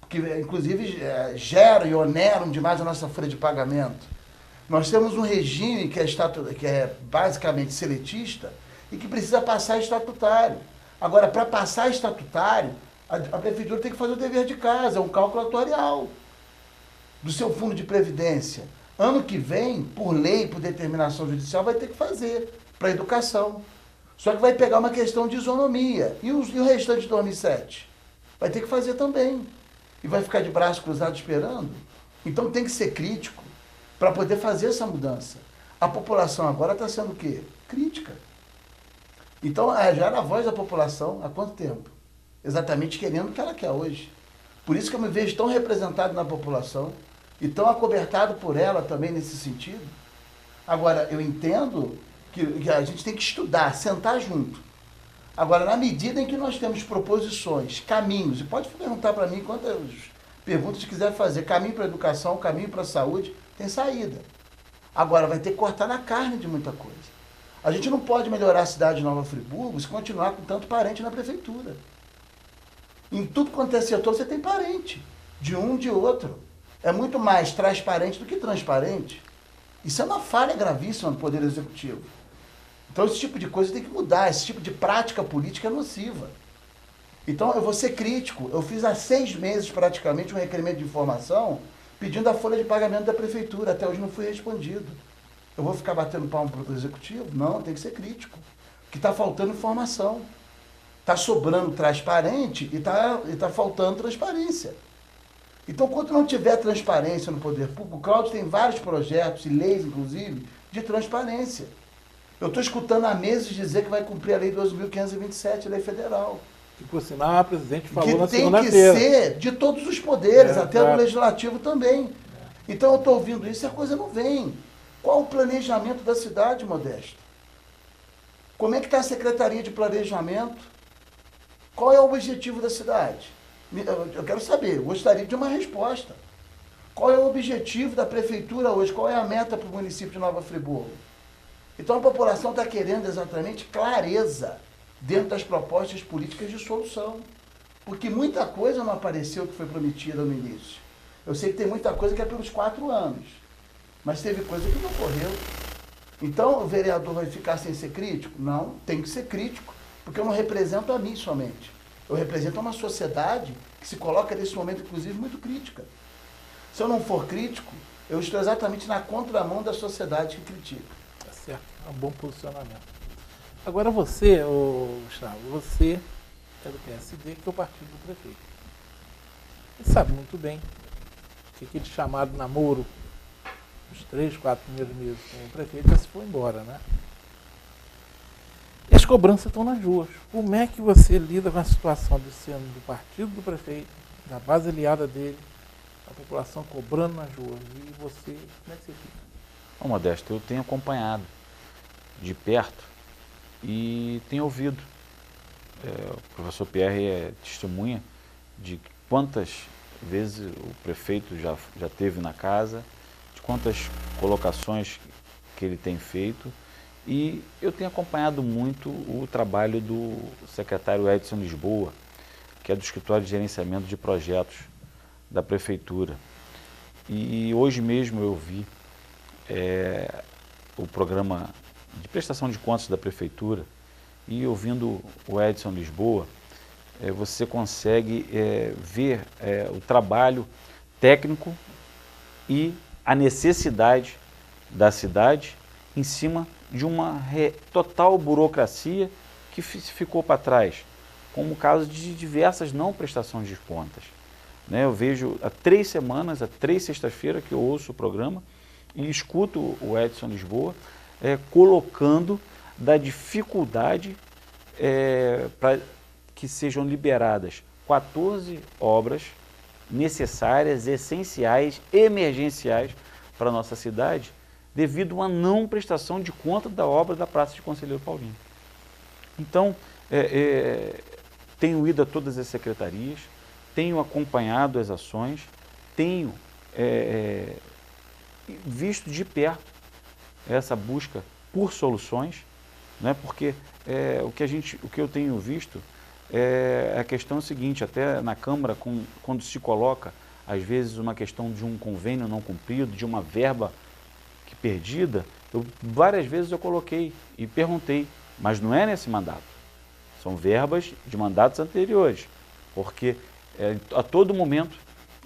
que inclusive geram e oneram demais a nossa folha de pagamento. Nós temos um regime que é basicamente seletista e que precisa passar estatutário. Agora, para passar estatutário, a prefeitura tem que fazer o dever de casa, é um cálculo atuarial do seu fundo de previdência. Ano que vem, por lei, por determinação judicial, vai ter que fazer para a educação. Só que vai pegar uma questão de isonomia. E o restante de 2007? Vai ter que fazer também. E vai ficar de braço cruzado esperando? Então tem que ser crítico para poder fazer essa mudança. A população agora está sendo o quê? Crítica. Então, já era a voz da população há quanto tempo? Exatamente querendo o que ela quer hoje. Por isso que eu me vejo tão representado na população e tão acobertado por ela também nesse sentido. Agora, eu entendo que a gente tem que estudar, sentar junto. Agora, na medida em que nós temos proposições, caminhos, e pode perguntar para mim quantas perguntas quiser fazer, caminho para a educação, caminho para a saúde, tem saída. Agora, vai ter que cortar na carne de muita coisa. A gente não pode melhorar a cidade de Nova Friburgo se continuar com tanto parente na prefeitura. Em tudo quanto é setor, você tem parente, de um, de outro. É muito mais transparente do que transparente. Isso é uma falha gravíssima no Poder Executivo. Então, esse tipo de coisa tem que mudar, esse tipo de prática política é nociva. Então, eu vou ser crítico. Eu fiz há 6 meses, praticamente, um requerimento de informação pedindo a folha de pagamento da prefeitura. Até hoje não fui respondido. Eu vou ficar batendo palmo para o Executivo? Não, tem que ser crítico. Porque está faltando informação. Está sobrando transparente e está faltando transparência. Então, quando não tiver transparência no poder público, o Cláudio tem vários projetos e leis, inclusive, de transparência. Eu estou escutando há meses dizer que vai cumprir a Lei 12.527, a lei federal. Que, por sinal, a presidente falou na que segunda-feira. tem que ser de todos os poderes, até do legislativo também. Então, eu estou ouvindo isso e a coisa não vem. Qual o planejamento da cidade, Modesto? Como é que está a Secretaria de Planejamento? Qual é o objetivo da cidade? Eu quero saber, eu gostaria de uma resposta. Qual é o objetivo da prefeitura hoje? Qual é a meta para o município de Nova Friburgo? Então a população está querendo exatamente clareza dentro das propostas políticas de solução. Porque muita coisa não apareceu que foi prometida no início. Eu sei que tem muita coisa que é pelos 4 anos, mas teve coisa que não ocorreu. Então o vereador vai ficar sem ser crítico? Não, tem que ser crítico, porque eu não represento a mim somente. Eu represento uma sociedade que se coloca nesse momento, inclusive, muito crítica. Se eu não for crítico, eu estou exatamente na contramão da sociedade que critica. Tá certo, é um bom posicionamento. Agora você, Gustavo, você é do PSD, que é o partido do prefeito. Ele sabe muito bem que aquele chamado namoro, os 3, 4 primeiros meses com o prefeito, já se foi embora, né? E as cobranças estão nas ruas. Como é que você lida com a situação de sendo do partido do prefeito, da base aliada dele, a população cobrando nas ruas, e você, como é que você fica? Ô, Modesto, eu tenho acompanhado de perto e tenho ouvido. O professor Pierre é testemunha de quantas vezes o prefeito já teve na casa, de quantas colocações que ele tem feito, e eu tenho acompanhado muito o trabalho do secretário Edson Lisboa, que é do Escritório de Gerenciamento de Projetos da Prefeitura. E hoje mesmo eu vi o programa de prestação de contas da Prefeitura, e ouvindo o Edson Lisboa, você consegue ver o trabalho técnico e a necessidade da cidade em cima de uma total burocracia que ficou para trás, como o caso de diversas não prestações de contas. Eu vejo há 3 semanas, há 3 sextas-feiras que eu ouço o programa e escuto o Edson Lisboa colocando da dificuldade para que sejam liberadas 14 obras necessárias, essenciais, emergenciais para a nossa cidade, devido a uma não prestação de conta da obra da Praça de Conselheiro Paulino. Então, tenho ido a todas as secretarias, tenho acompanhado as ações, tenho visto de perto essa busca por soluções, né? Porque o que eu tenho visto a questão seguinte, até na Câmara, quando se coloca, às vezes, uma questão de um convênio não cumprido, de uma verba perdida, várias vezes eu coloquei e perguntei, mas não é nesse mandato, são verbas de mandatos anteriores, porque a todo momento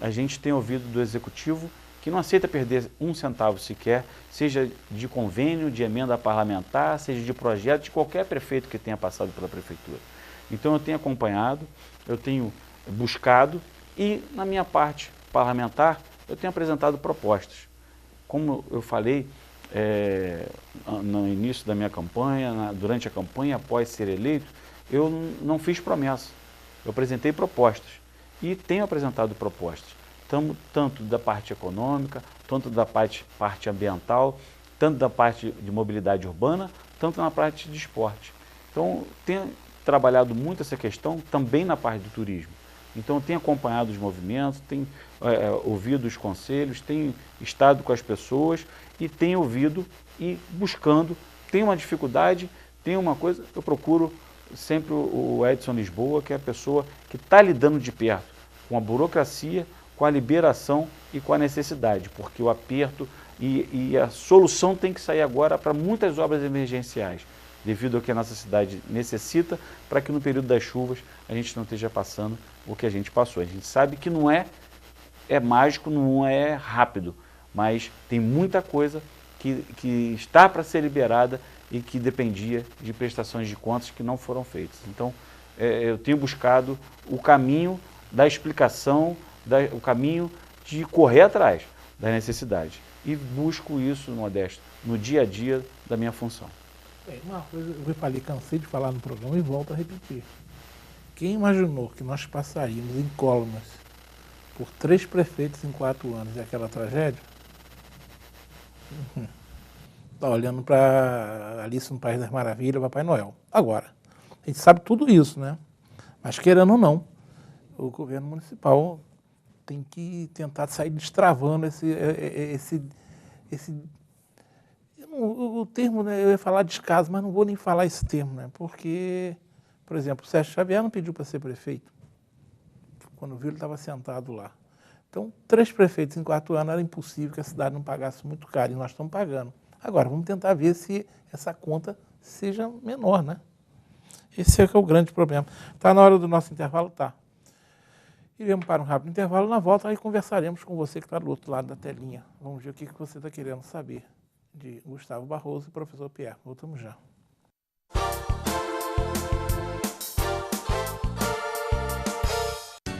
a gente tem ouvido do Executivo que não aceita perder 1 centavo sequer, seja de convênio, de emenda parlamentar, seja de projeto, de qualquer prefeito que tenha passado pela Prefeitura. Então eu tenho acompanhado, eu tenho buscado e na minha parte parlamentar eu tenho apresentado propostas. Como eu falei no início da minha campanha, durante a campanha, após ser eleito, eu não fiz promessa, eu apresentei propostas e tenho apresentado propostas, tanto da parte econômica, tanto da parte ambiental, tanto da parte de mobilidade urbana, tanto na parte de esporte. Então, tenho trabalhado muito essa questão também na parte do turismo. Então, eu tenho acompanhado os movimentos, tenho ouvido os conselhos, tenho estado com as pessoas e tenho ouvido e buscando. Tem uma dificuldade, tem uma coisa, eu procuro sempre o Edson Lisboa, que é a pessoa que está lidando de perto com a burocracia, com a liberação e com a necessidade, porque o aperto e a solução tem que sair agora para muitas obras emergenciais, devido ao que a nossa cidade necessita, para que no período das chuvas a gente não esteja passando o que a gente passou. A gente sabe que não é mágico, não é rápido, mas tem muita coisa que está para ser liberada e que dependia de prestações de contas que não foram feitas. Então, eu tenho buscado o caminho da explicação, o caminho de correr atrás da necessidade. E busco isso, Modesto, no dia a dia da minha função. Uma coisa, eu falei, cansei de falar no programa e volto a repetir. Quem imaginou que nós passaríamos incólumes por 3 prefeitos em 4 anos e aquela tragédia? Está olhando para Alice no País das Maravilhas, Papai Noel. Agora, a gente sabe tudo isso, né? Mas querendo ou não, o governo municipal tem que tentar sair destravando o termo, né, eu ia falar descaso, mas não vou nem falar esse termo, né? Porque, por exemplo, o Sérgio Xavier não pediu para ser prefeito. Quando viu, ele estava sentado lá. Então, 3 prefeitos em 4 anos era impossível que a cidade não pagasse muito caro, e nós estamos pagando. Agora, vamos tentar ver se essa conta seja menor, né? Esse é que é o grande problema. Está na hora do nosso intervalo? Tá. Iremos para um rápido intervalo, na volta aí conversaremos com você que está do outro lado da telinha. Vamos ver o que você está querendo saber de Gustavo Barroso e professor Pierre. Voltamos já.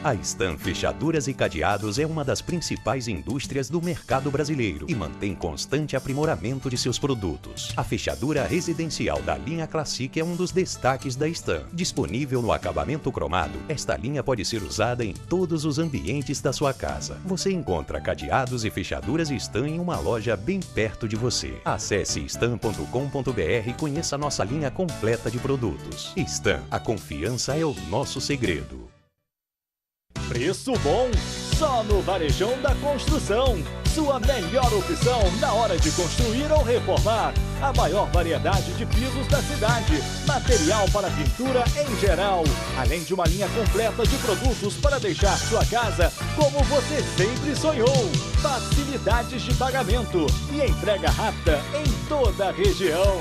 A Stan Fechaduras e Cadeados é uma das principais indústrias do mercado brasileiro e mantém constante aprimoramento de seus produtos. A fechadura residencial da linha Classic é um dos destaques da Stan. Disponível no acabamento cromado, esta linha pode ser usada em todos os ambientes da sua casa. Você encontra cadeados e fechaduras Stan em uma loja bem perto de você. Acesse stan.com.br e conheça a nossa linha completa de produtos. Stan, a confiança é o nosso segredo. Preço bom, só no Varejão da Construção. Sua melhor opção na hora de construir ou reformar. A maior variedade de pisos da cidade. Material para pintura em geral. Além de uma linha completa de produtos para deixar sua casa como você sempre sonhou. Facilidades de pagamento e entrega rápida em toda a região.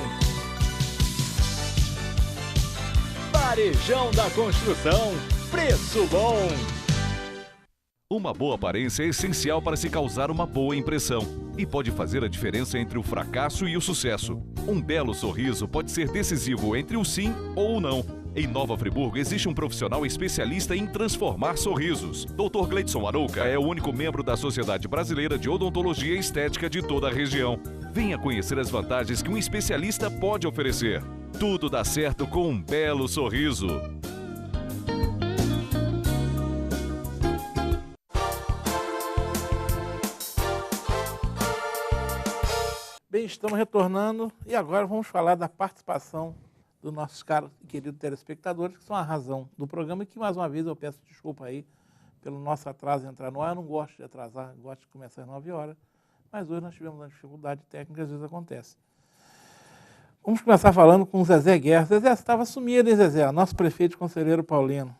Varejão da Construção. Preço bom. Uma boa aparência é essencial para se causar uma boa impressão e pode fazer a diferença entre o fracasso e o sucesso. Um belo sorriso pode ser decisivo entre o sim ou o não. Em Nova Friburgo existe um profissional especialista em transformar sorrisos. Dr. Gleidson Arouca é o único membro da Sociedade Brasileira de Odontologia e Estética de toda a região. Venha conhecer as vantagens que um especialista pode oferecer. Tudo dá certo com um belo sorriso. Bem, estamos retornando e agora vamos falar da participação dos nossos caros e queridos telespectadores, que são a razão do programa e que, mais uma vez, eu peço desculpa aí pelo nosso atraso em entrar no ar. Eu não gosto de atrasar, gosto de começar às 9 horas, mas hoje nós tivemos uma dificuldade técnica, às vezes acontece. Vamos começar falando com o Zezé Guerra. Zezé, você estava sumido, hein, Zezé? Nosso prefeito de Conselheiro Paulino.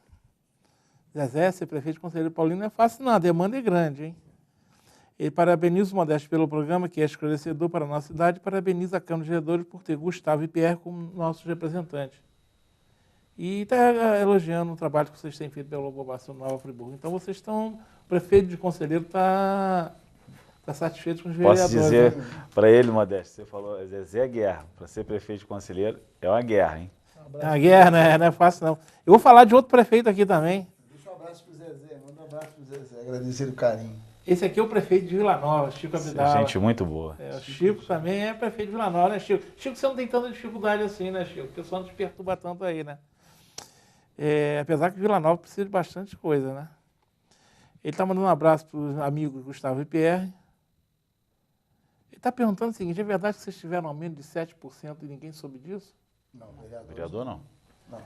Zezé, ser prefeito de Conselheiro Paulino não é fácil não, a demanda é grande, hein? Ele parabeniza o Modesto pelo programa, que é esclarecedor para a nossa cidade, e parabeniza a Câmara de Vereadores por ter Gustavo e Pierre como nossos representantes. E está elogiando o trabalho que vocês têm feito pela população de Nova Friburgo. Então, vocês estão... O prefeito de Conselheiro está satisfeito com os vereadores. Posso dizer para ele, Modesto, você falou, Zezé Guerra, para ser prefeito de Conselheiro, é uma guerra, hein? É uma guerra, né? Não é fácil, não. Eu vou falar de outro prefeito aqui também. Deixa um abraço para o Zezé, manda um abraço para o Zezé, agradecer o carinho. Esse aqui é o prefeito de Vila Nova, Chico Abdala. Gente muito boa. O Chico também é prefeito de Vila Nova, né, Chico? Chico, você não tem tanta dificuldade assim, né, Chico? O pessoal não te perturba tanto aí, né? Apesar que Vila Nova precisa de bastante coisa, né? Ele está mandando um abraço para os amigos Gustavo e Pierre. Ele está perguntando o seguinte, é verdade que vocês tiveram um aumento de 7% e ninguém soube disso? Não, vereador não. Não.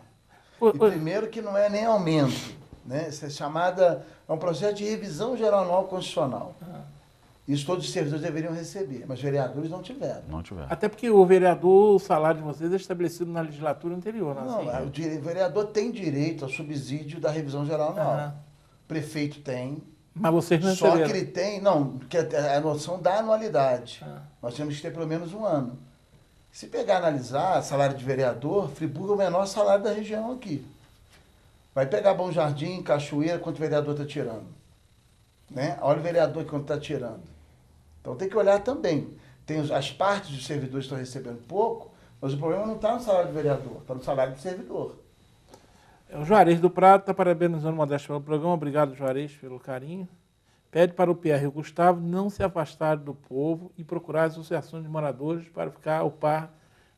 E primeiro que não é nem aumento. Né? Isso é um processo de revisão geral anual constitucional. Isso todos os servidores deveriam receber, mas os vereadores não tiveram. Não tiveram. Até porque o vereador, o salário de vocês é estabelecido na legislatura anterior. Não, assim, o vereador tem direito ao subsídio da revisão geral anual. O prefeito tem. Mas vocês não receberam. Só que ele tem, não, que a noção da anualidade. Nós temos que ter pelo menos um ano. Se pegar e analisar salário de vereador, Friburgo é o menor salário da região aqui. Vai pegar Bom Jardim, Cachoeira, quanto o vereador está tirando. Né? Olha o vereador quanto está tirando. Então tem que olhar também. Tem as partes dos servidores que estão recebendo pouco, mas o problema não está no salário do vereador, está no salário do servidor. O Juarez do Prado está parabenizando o Modesto pelo programa. Obrigado, Juarez, pelo carinho. Pede para o Pierre e o Gustavo não se afastarem do povo e procurar associações de moradores para ficar ao par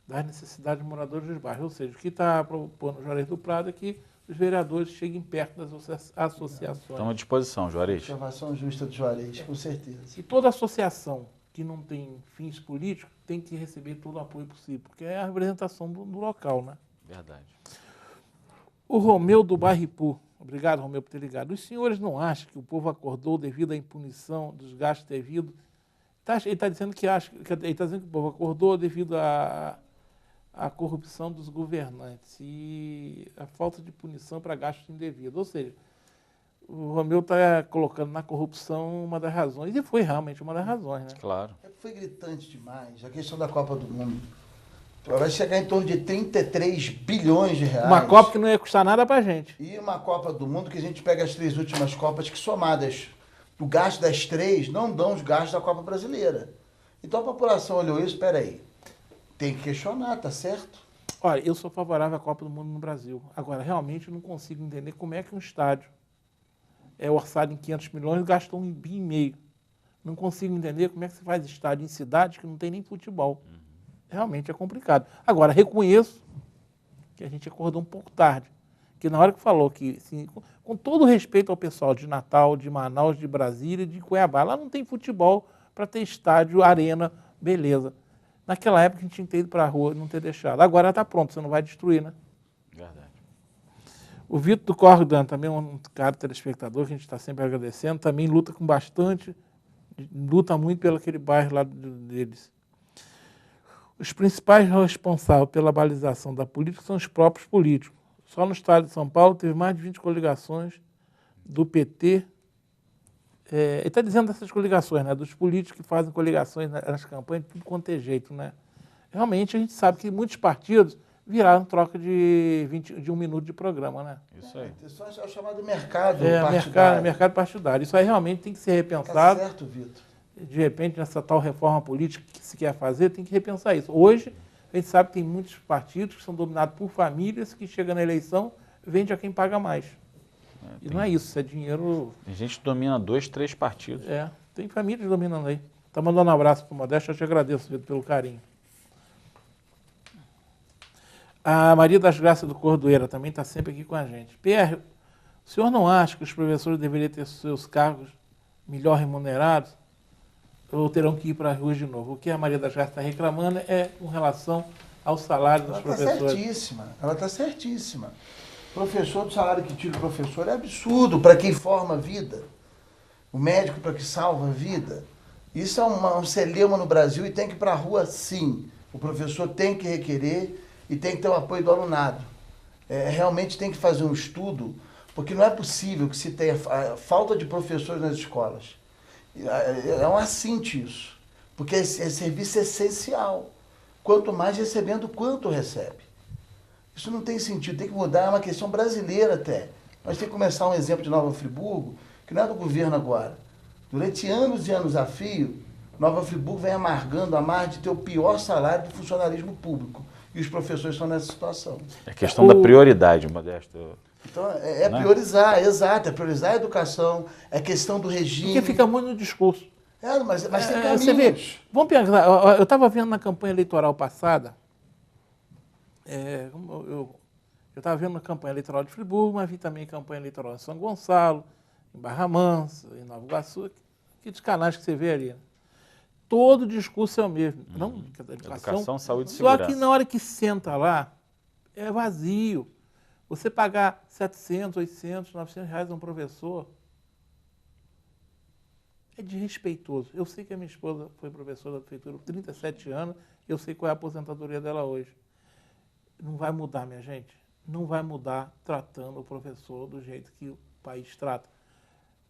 das necessidades dos moradores dos bairros. Ou seja, o que está propondo o Juarez do Prado é que os vereadores cheguem perto das associações. Estamos à disposição, Juarez. Observação justa do Juarez, com certeza. E toda associação que não tem fins políticos tem que receber todo o apoio possível, porque é a representação do local, né? Verdade. O Romeu do Barripu. Obrigado, Romeu, por ter ligado. Os senhores não acham que o povo acordou devido à impunição dos gastos devidos? Ele está dizendo que o povo acordou devido à corrupção dos governantes e a falta de punição para gastos indevidos. Ou seja, o Romeu está colocando na corrupção uma das razões, e foi realmente uma das razões, né? Claro. Foi gritante demais a questão da Copa do Mundo. Vai chegar em torno de 33 bilhões de reais. Uma Copa que não ia custar nada para a gente. E uma Copa do Mundo que a gente pega as 3 últimas Copas que somadas, o gasto das 3 não dão os gastos da Copa Brasileira. Então a população olhou isso, espera aí, tem que questionar, tá certo? Olha, eu sou favorável à Copa do Mundo no Brasil. Agora, realmente, eu não consigo entender como é que um estádio é orçado em 500 milhões, gastou 1,5 bilhão. Não consigo entender como é que se faz estádio em cidades que não tem nem futebol. Realmente é complicado. Agora, reconheço que a gente acordou um pouco tarde. Que na hora que falou que, assim, com todo respeito ao pessoal de Natal, de Manaus, de Brasília, de Cuiabá, lá não tem futebol para ter estádio, arena, beleza. Naquela época a gente tinha que ter ido para a rua e não ter deixado. Agora está pronto, você não vai destruir, né? Verdade. O Vitor do Cordan, também um cara telespectador que a gente está sempre agradecendo, também luta com bastante, luta muito pelo aquele bairro lá deles. Os principais responsáveis pela balização da política são os próprios políticos. Só no estado de São Paulo teve mais de 20 coligações do PT. Ele está dizendo dessas coligações, né? Dos políticos que fazem coligações nas campanhas, de tudo quanto é jeito, né? Realmente a gente sabe que muitos partidos viraram troca de 1 minuto de programa, né? Isso aí. É o chamado mercado partidário. Mercado partidário. Isso aí realmente tem que ser repensado. Tá certo, Vitor. De repente, nessa tal reforma política que se quer fazer, tem que repensar isso. Hoje, a gente sabe que tem muitos partidos que são dominados por famílias que chegam na eleição, vende a quem paga mais. E não é isso é dinheiro... Tem gente que domina 2, 3 partidos. Tem famílias dominando aí. Está mandando um abraço para o Modesto, eu te agradeço, Vitor, pelo carinho. A Maria das Graças do Cordoeira também está sempre aqui com a gente. Pierre, o senhor não acha que os professores deveriam ter seus cargos melhor remunerados ou terão que ir para as ruas de novo? O que a Maria das Graças está reclamando é com relação ao salário dos professores. Ela está certíssima. Professor, do salário que tira o professor é absurdo para quem forma a vida. O médico para que salva a vida. Isso é um celeuma no Brasil e tem que ir para a rua sim. O professor tem que requerer e tem que ter o apoio do alunado. Realmente tem que fazer um estudo, porque não é possível que se tenha falta de professores nas escolas. É um assinte isso, porque esse serviço é essencial. Quanto mais recebendo, quanto recebe. Isso não tem sentido, tem que mudar, é uma questão brasileira até. Nós temos que começar um exemplo de Nova Friburgo, que não é do governo agora. Durante anos e anos a fio, Nova Friburgo vem amargando a margem de ter o pior salário do funcionalismo público. E os professores estão nessa situação. É questão da prioridade, Modesto. Então, priorizar, exato. É priorizar a educação, é questão do regime. Porque fica muito no discurso. Mas tem caminhos. Você vê, vamos pensar, eu estava vendo na campanha eleitoral passada, eu estava vendo na campanha eleitoral de Friburgo, mas vi também campanha eleitoral em São Gonçalo, em Barra Mansa, em Nova Iguaçu, aqueles canais que você vê ali, né? Todo o discurso é o mesmo. Não, educação, saúde e segurança. Só que na hora que senta lá, é vazio. Você pagar 700, 800, 900 reais a um professor é desrespeitoso. Eu sei que a minha esposa foi professora da prefeitura por 37 anos, eu sei qual é a aposentadoria dela hoje. Não vai mudar, minha gente. Não vai mudar tratando o professor do jeito que o país trata.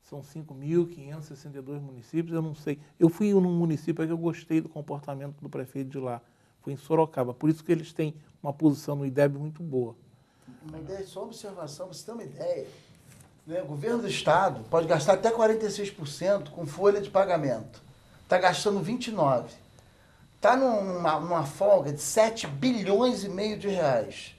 São 5.562 municípios, eu não sei. Eu fui num município que eu gostei do comportamento do prefeito de lá. Foi em Sorocaba. Por isso que eles têm uma posição no IDEB muito boa. Uma ideia, só observação, para você ter uma ideia. Né? O governo do Estado pode gastar até 46% com folha de pagamento. Está gastando 29%. Está numa folga de 7,5 bilhões de reais.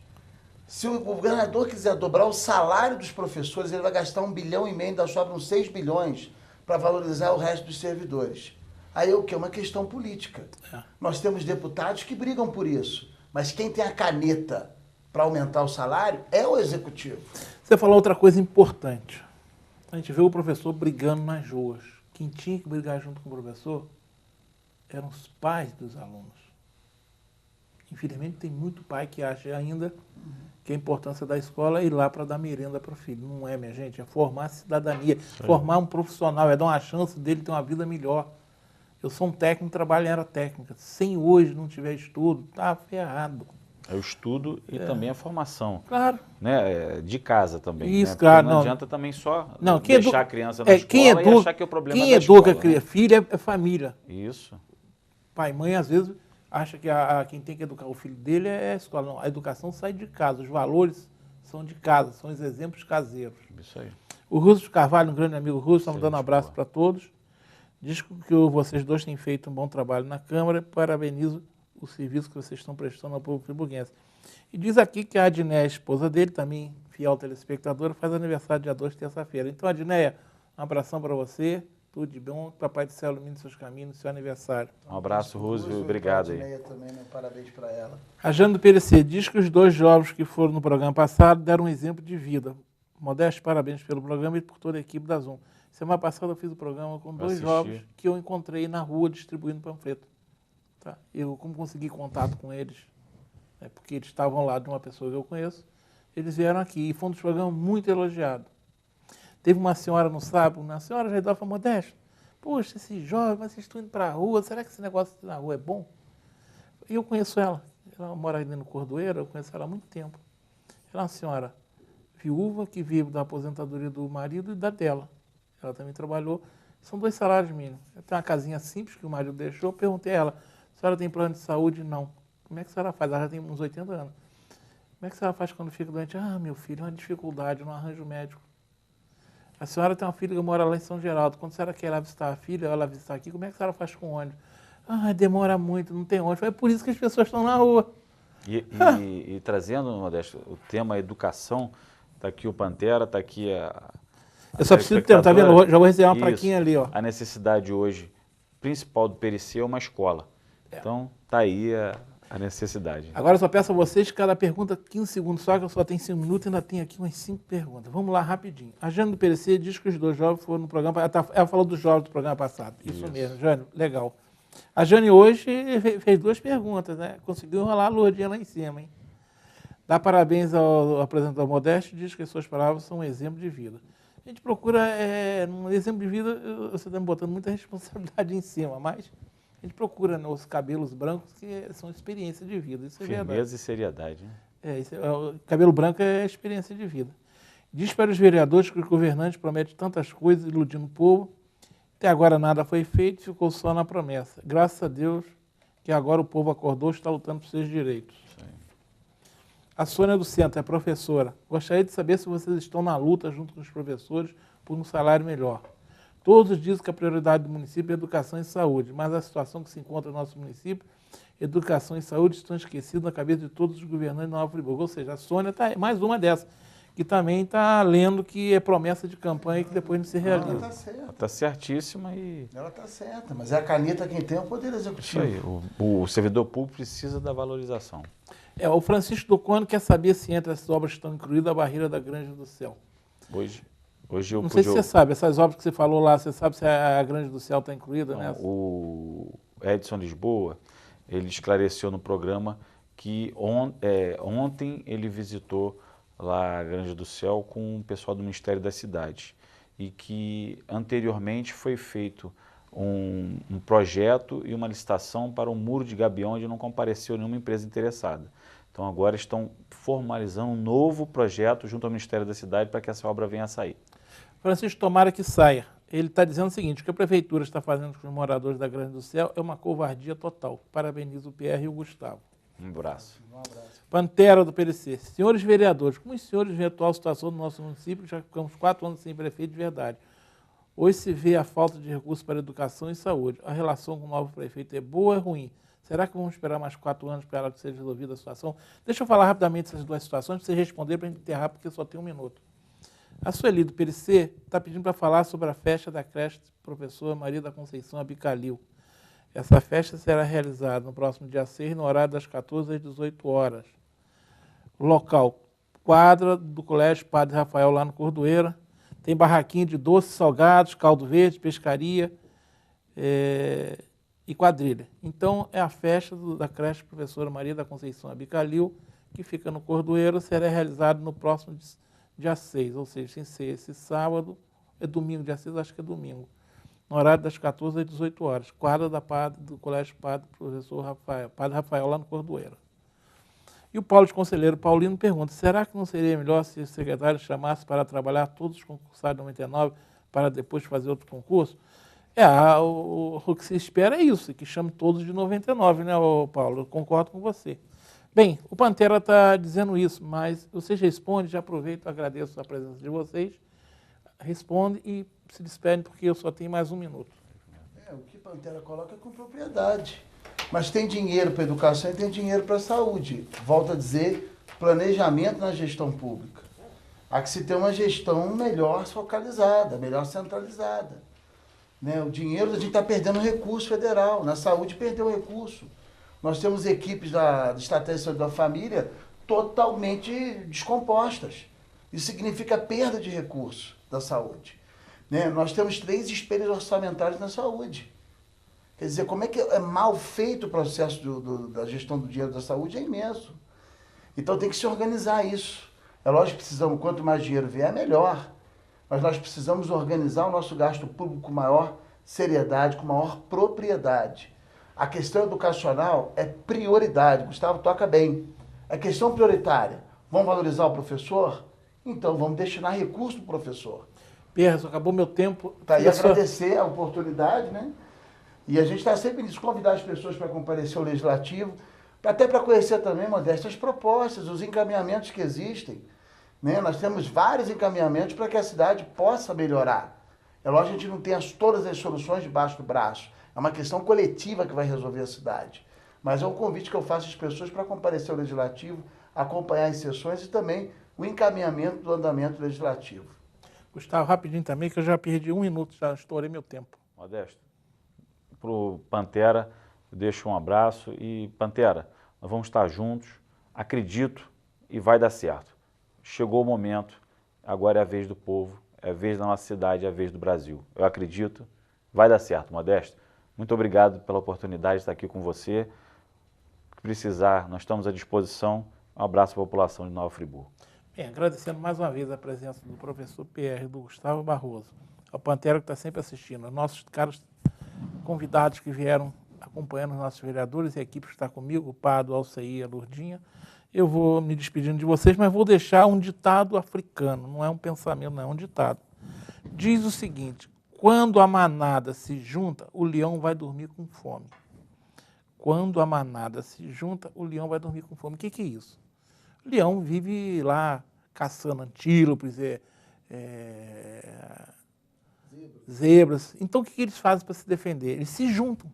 Se o governador quiser dobrar o salário dos professores, ele vai gastar 1,5 bilhão, ainda sobram 6 bilhões para valorizar o resto dos servidores. Aí é o quê? Uma questão política. Nós temos deputados que brigam por isso, mas quem tem a caneta para aumentar o salário é o executivo. Você falou outra coisa importante. A gente vê o professor brigando nas ruas. Quem tinha que brigar junto com o professor eram os pais dos alunos. Infelizmente, tem muito pai que acha ainda que a importância da escola é ir lá para dar merenda para o filho. Não é, minha gente, é formar cidadania, formar um profissional, é dar uma chance dele ter uma vida melhor. Eu sou um técnico, trabalho em área técnica. Se hoje não tiver estudo, tá ferrado. É o estudo e também a formação. Claro. Né? De casa também. Isso, né? claro. Não adianta também só quem deixar a criança na escola e achar que o problema quem é da escola. Quem educa filho é família. Isso. Pai e mãe, às vezes, acha que quem tem que educar o filho dele é a escola. Não, a educação sai de casa. Os valores são de casa, são os exemplos caseiros. Isso aí. O Russo Carvalho, um grande amigo Russo, estamos dando um abraço para todos. Diz que vocês dois têm feito um bom trabalho na Câmara. Parabenizo o serviço que vocês estão prestando ao povo friburguense. E diz aqui que a Adnéia, esposa dele, também fiel telespectadora, faz aniversário dia 2, terça-feira. Então, Adnéia, um abração para você, tudo de bom, que Papai do Céu ilumine seus caminhos, seu aniversário. Um abraço, Roosevelt, obrigado aí. Adnéia também, né? Parabéns para ela. A Jane do PLC diz que os 2 jovens que foram no programa passado deram um exemplo de vida. Modesto, parabéns pelo programa e por toda a equipe da Zoom. Semana passada eu fiz o programa com 2 jovens que eu encontrei na rua distribuindo panfleto. Tá? Eu, como consegui contato com eles, porque eles estavam lá de uma pessoa que eu conheço, eles vieram aqui e foi um dos programas muito elogiado. Teve uma senhora no sábado, uma senhora já falou, Modesto, poxa, esses jovens, vocês estão indo para a rua, será que esse negócio na rua é bom? E eu conheço ela mora ali no Cordoeiro, eu conheço ela há muito tempo. Ela é uma senhora viúva que vive da aposentadoria do marido e da dela. Ela também trabalhou, são 2 salários mínimos. Ela tem uma casinha simples que o marido deixou, perguntei a ela, a senhora tem plano de saúde? Não. Como é que a senhora faz? Ela já tem uns 80 anos. Como é que a senhora faz quando fica doente? Ah, meu filho, é uma dificuldade, não arranjo médico. A senhora tem uma filha que mora lá em São Geraldo. Quando a senhora quer ir lá visitar a filha, ela visitar aqui, como é que a senhora faz com ônibus? Ah, demora muito, não tem ônibus. É por isso que as pessoas estão na rua. E trazendo, Modesto, o tema educação, está aqui o Pantera, está aqui a... Eu só preciso ter, tá vendo? Já vou receber uma plaquinha ali, ó. A necessidade hoje principal do PLC é uma escola. Então, tá aí a necessidade. Agora eu só peço a vocês, cada pergunta 15 segundos só, que eu só tenho 5 minutos e ainda tenho aqui umas 5 perguntas. Vamos lá, rapidinho. A Jane do PLC diz que os 2 jovens foram no programa... Ela falou dos jovens do programa passado. Isso mesmo, Jane, legal. A Jane hoje fez 2 perguntas, né? Conseguiu enrolar a lourdinha lá em cima, hein? Dá parabéns ao apresentador Modesto e diz que as suas palavras são um exemplo de vida. A gente procura, um exemplo de vida, você está me botando muita responsabilidade em cima, mas a gente procura os cabelos brancos, que são experiência de vida. Isso é verdade. Firmeza e seriedade. Né? O cabelo branco é experiência de vida. Diz para os vereadores que os governantes prometem tantas coisas, iludindo o povo. Até agora nada foi feito, ficou só na promessa. Graças a Deus que agora o povo acordou e está lutando por seus direitos. A Sônia do Centro é professora. Gostaria de saber se vocês estão na luta junto com os professores por um salário melhor. Todos dizem que a prioridade do município é educação e saúde, mas a situação que se encontra no nosso município, educação e saúde estão esquecidos na cabeça de todos os governantes de Nova Friburgo. Ou seja, a Sônia está mais uma dessas, que também está lendo que é promessa de campanha e que depois não se realiza. Ela está certa. Ela está certíssima e... Ela está certa, mas é a caneta quem tem o poder executivo. Isso aí, o servidor público precisa da valorização. O Francisco Docone quer saber se entre essas obras estão incluídas a barreira da Grande do Céu. Hoje eu não sei se você sabe, essas obras que você falou lá, você sabe se a Grande do Céu está incluída nessa? O Edson Lisboa, ele esclareceu no programa que ontem ele visitou lá a Grande do Céu com o pessoal do Ministério da Cidade e que anteriormente foi feito um projeto e uma licitação para um muro de gabião onde não compareceu nenhuma empresa interessada. Então agora estão formalizando um novo projeto junto ao Ministério da Cidade para que essa obra venha a sair. Francisco, tomara que saia. Ele está dizendo o seguinte, o que a Prefeitura está fazendo com os moradores da Grande do Céu é uma covardia total. Parabenizo o Pierre e o Gustavo. Um abraço. Pantera do PLC. Senhores vereadores, como os senhores veem a atual situação do nosso município, já ficamos 4 anos sem prefeito de verdade. Hoje se vê a falta de recursos para educação e saúde. A relação com o novo prefeito é boa ou é ruim? Será que vamos esperar mais 4 anos para ela que seja resolvida a situação? Deixa eu falar rapidamente essas 2 situações, para você responder, para a gente enterrar, porque só tem 1 minuto. A Sueli do PLC está pedindo para falar sobre a festa da creche professora Maria da Conceição Abicalil. Essa festa será realizada no próximo dia 6, no horário das 14 às 18 horas. Local, quadra do Colégio Padre Rafael, lá no Cordoeira. Tem barraquinha de doces, salgados, caldo verde, pescaria e quadrilha. Então, é a festa da creche professora Maria da Conceição Abicalil, que fica no Cordoeiro, será realizada no próximo dia 6, ou seja, sem ser esse sábado, é domingo, dia 6, acho que é domingo, no horário das 14 às 18 horas, quadra do Colégio Padre Professor Rafael, Padre Rafael, lá no Cordoeiro. E o Paulo de Conselheiro Paulino pergunta, será que não seria melhor se o secretário chamasse para trabalhar todos os concursados de 99 para depois fazer outro concurso? O que se espera é isso, que chame todos de 99, né, Paulo? Eu concordo com você. Bem, o Pantera está dizendo isso, mas vocês respondem, já aproveito, agradeço a presença de vocês, responde e se despedem, porque eu só tenho mais 1 minuto. O que Pantera coloca é com propriedade. Mas tem dinheiro para educação e tem dinheiro para saúde. Volto a dizer, planejamento na gestão pública. Há que se ter uma gestão melhor focalizada, melhor centralizada. Né? O dinheiro, a gente está perdendo recurso federal. Na saúde perdeu recurso. Nós temos equipes da Estratégia da Família totalmente descompostas. Isso significa perda de recurso da saúde. Né? Nós temos 3 espelhos orçamentários na saúde. Quer dizer, como é que é mal feito o processo da gestão do dinheiro da saúde é imenso. Então tem que se organizar isso. É lógico que precisamos, quanto mais dinheiro vier, melhor. Mas nós precisamos organizar o nosso gasto público com maior seriedade, com maior propriedade. A questão educacional é prioridade. Gustavo toca bem. É questão prioritária. Vamos valorizar o professor? Então vamos destinar recurso para o professor. Pierres, acabou meu tempo. Tá aí agradecer a oportunidade, né? E a gente está sempre nisso, convidar as pessoas para comparecer ao Legislativo, até para conhecer também, Modesto, as propostas, os encaminhamentos que existem. Né? Nós temos vários encaminhamentos para que a cidade possa melhorar. É lógico que a gente não tem todas as soluções debaixo do braço. É uma questão coletiva que vai resolver a cidade. Mas é um convite que eu faço às pessoas para comparecer ao Legislativo, acompanhar as sessões e também o encaminhamento do andamento legislativo. Gustavo, rapidinho também, que eu já perdi 1 minuto, já estourei meu tempo. Modesto, para o Pantera, eu deixo um abraço e, Pantera, nós vamos estar juntos, acredito e vai dar certo. Chegou o momento, agora é a vez do povo, é a vez da nossa cidade, é a vez do Brasil. Eu acredito, vai dar certo, Modesto. Muito obrigado pela oportunidade de estar aqui com você. Se precisar, nós estamos à disposição. Um abraço à população de Nova Friburgo. Bem, agradecendo mais uma vez a presença do professor Pierres e do Gustavo Barroso, ao Pantera que está sempre assistindo, aos nossos caros convidados que vieram acompanhando os nossos vereadores e a equipe que está comigo, o Pado, o Alceí, a Lourdinha. Eu vou me despedindo de vocês, mas vou deixar um ditado africano, não é um pensamento, não, é um ditado. Diz o seguinte: quando a manada se junta, o leão vai dormir com fome. Quando a manada se junta, o leão vai dormir com fome. O que é isso? O leão vive lá caçando antílopes, zebras. Então o que eles fazem para se defender? Eles se juntam.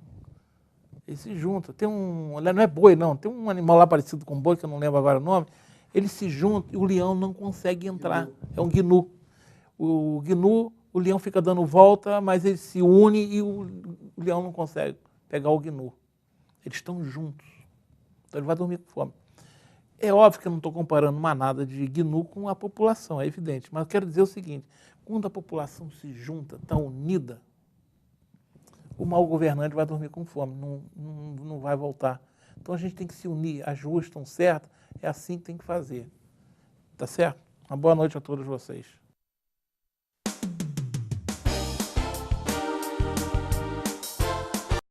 Eles se juntam. Tem um, não é boi, não. Tem um animal lá parecido com boi, que eu não lembro agora o nome. Eles se juntam e o leão não consegue entrar. É um gnu. O gnu, o leão fica dando volta, mas ele se une e o leão não consegue pegar o gnu. Eles estão juntos. Então ele vai dormir com fome. É óbvio que eu não estou comparando manada de gnu com a população, é evidente. Mas eu quero dizer o seguinte: quando a população se junta, está unida, o mau governante vai dormir com fome, não vai voltar. Então a gente tem que se unir, as ruas estão certas, é assim que tem que fazer. Tá certo? Uma boa noite a todos vocês.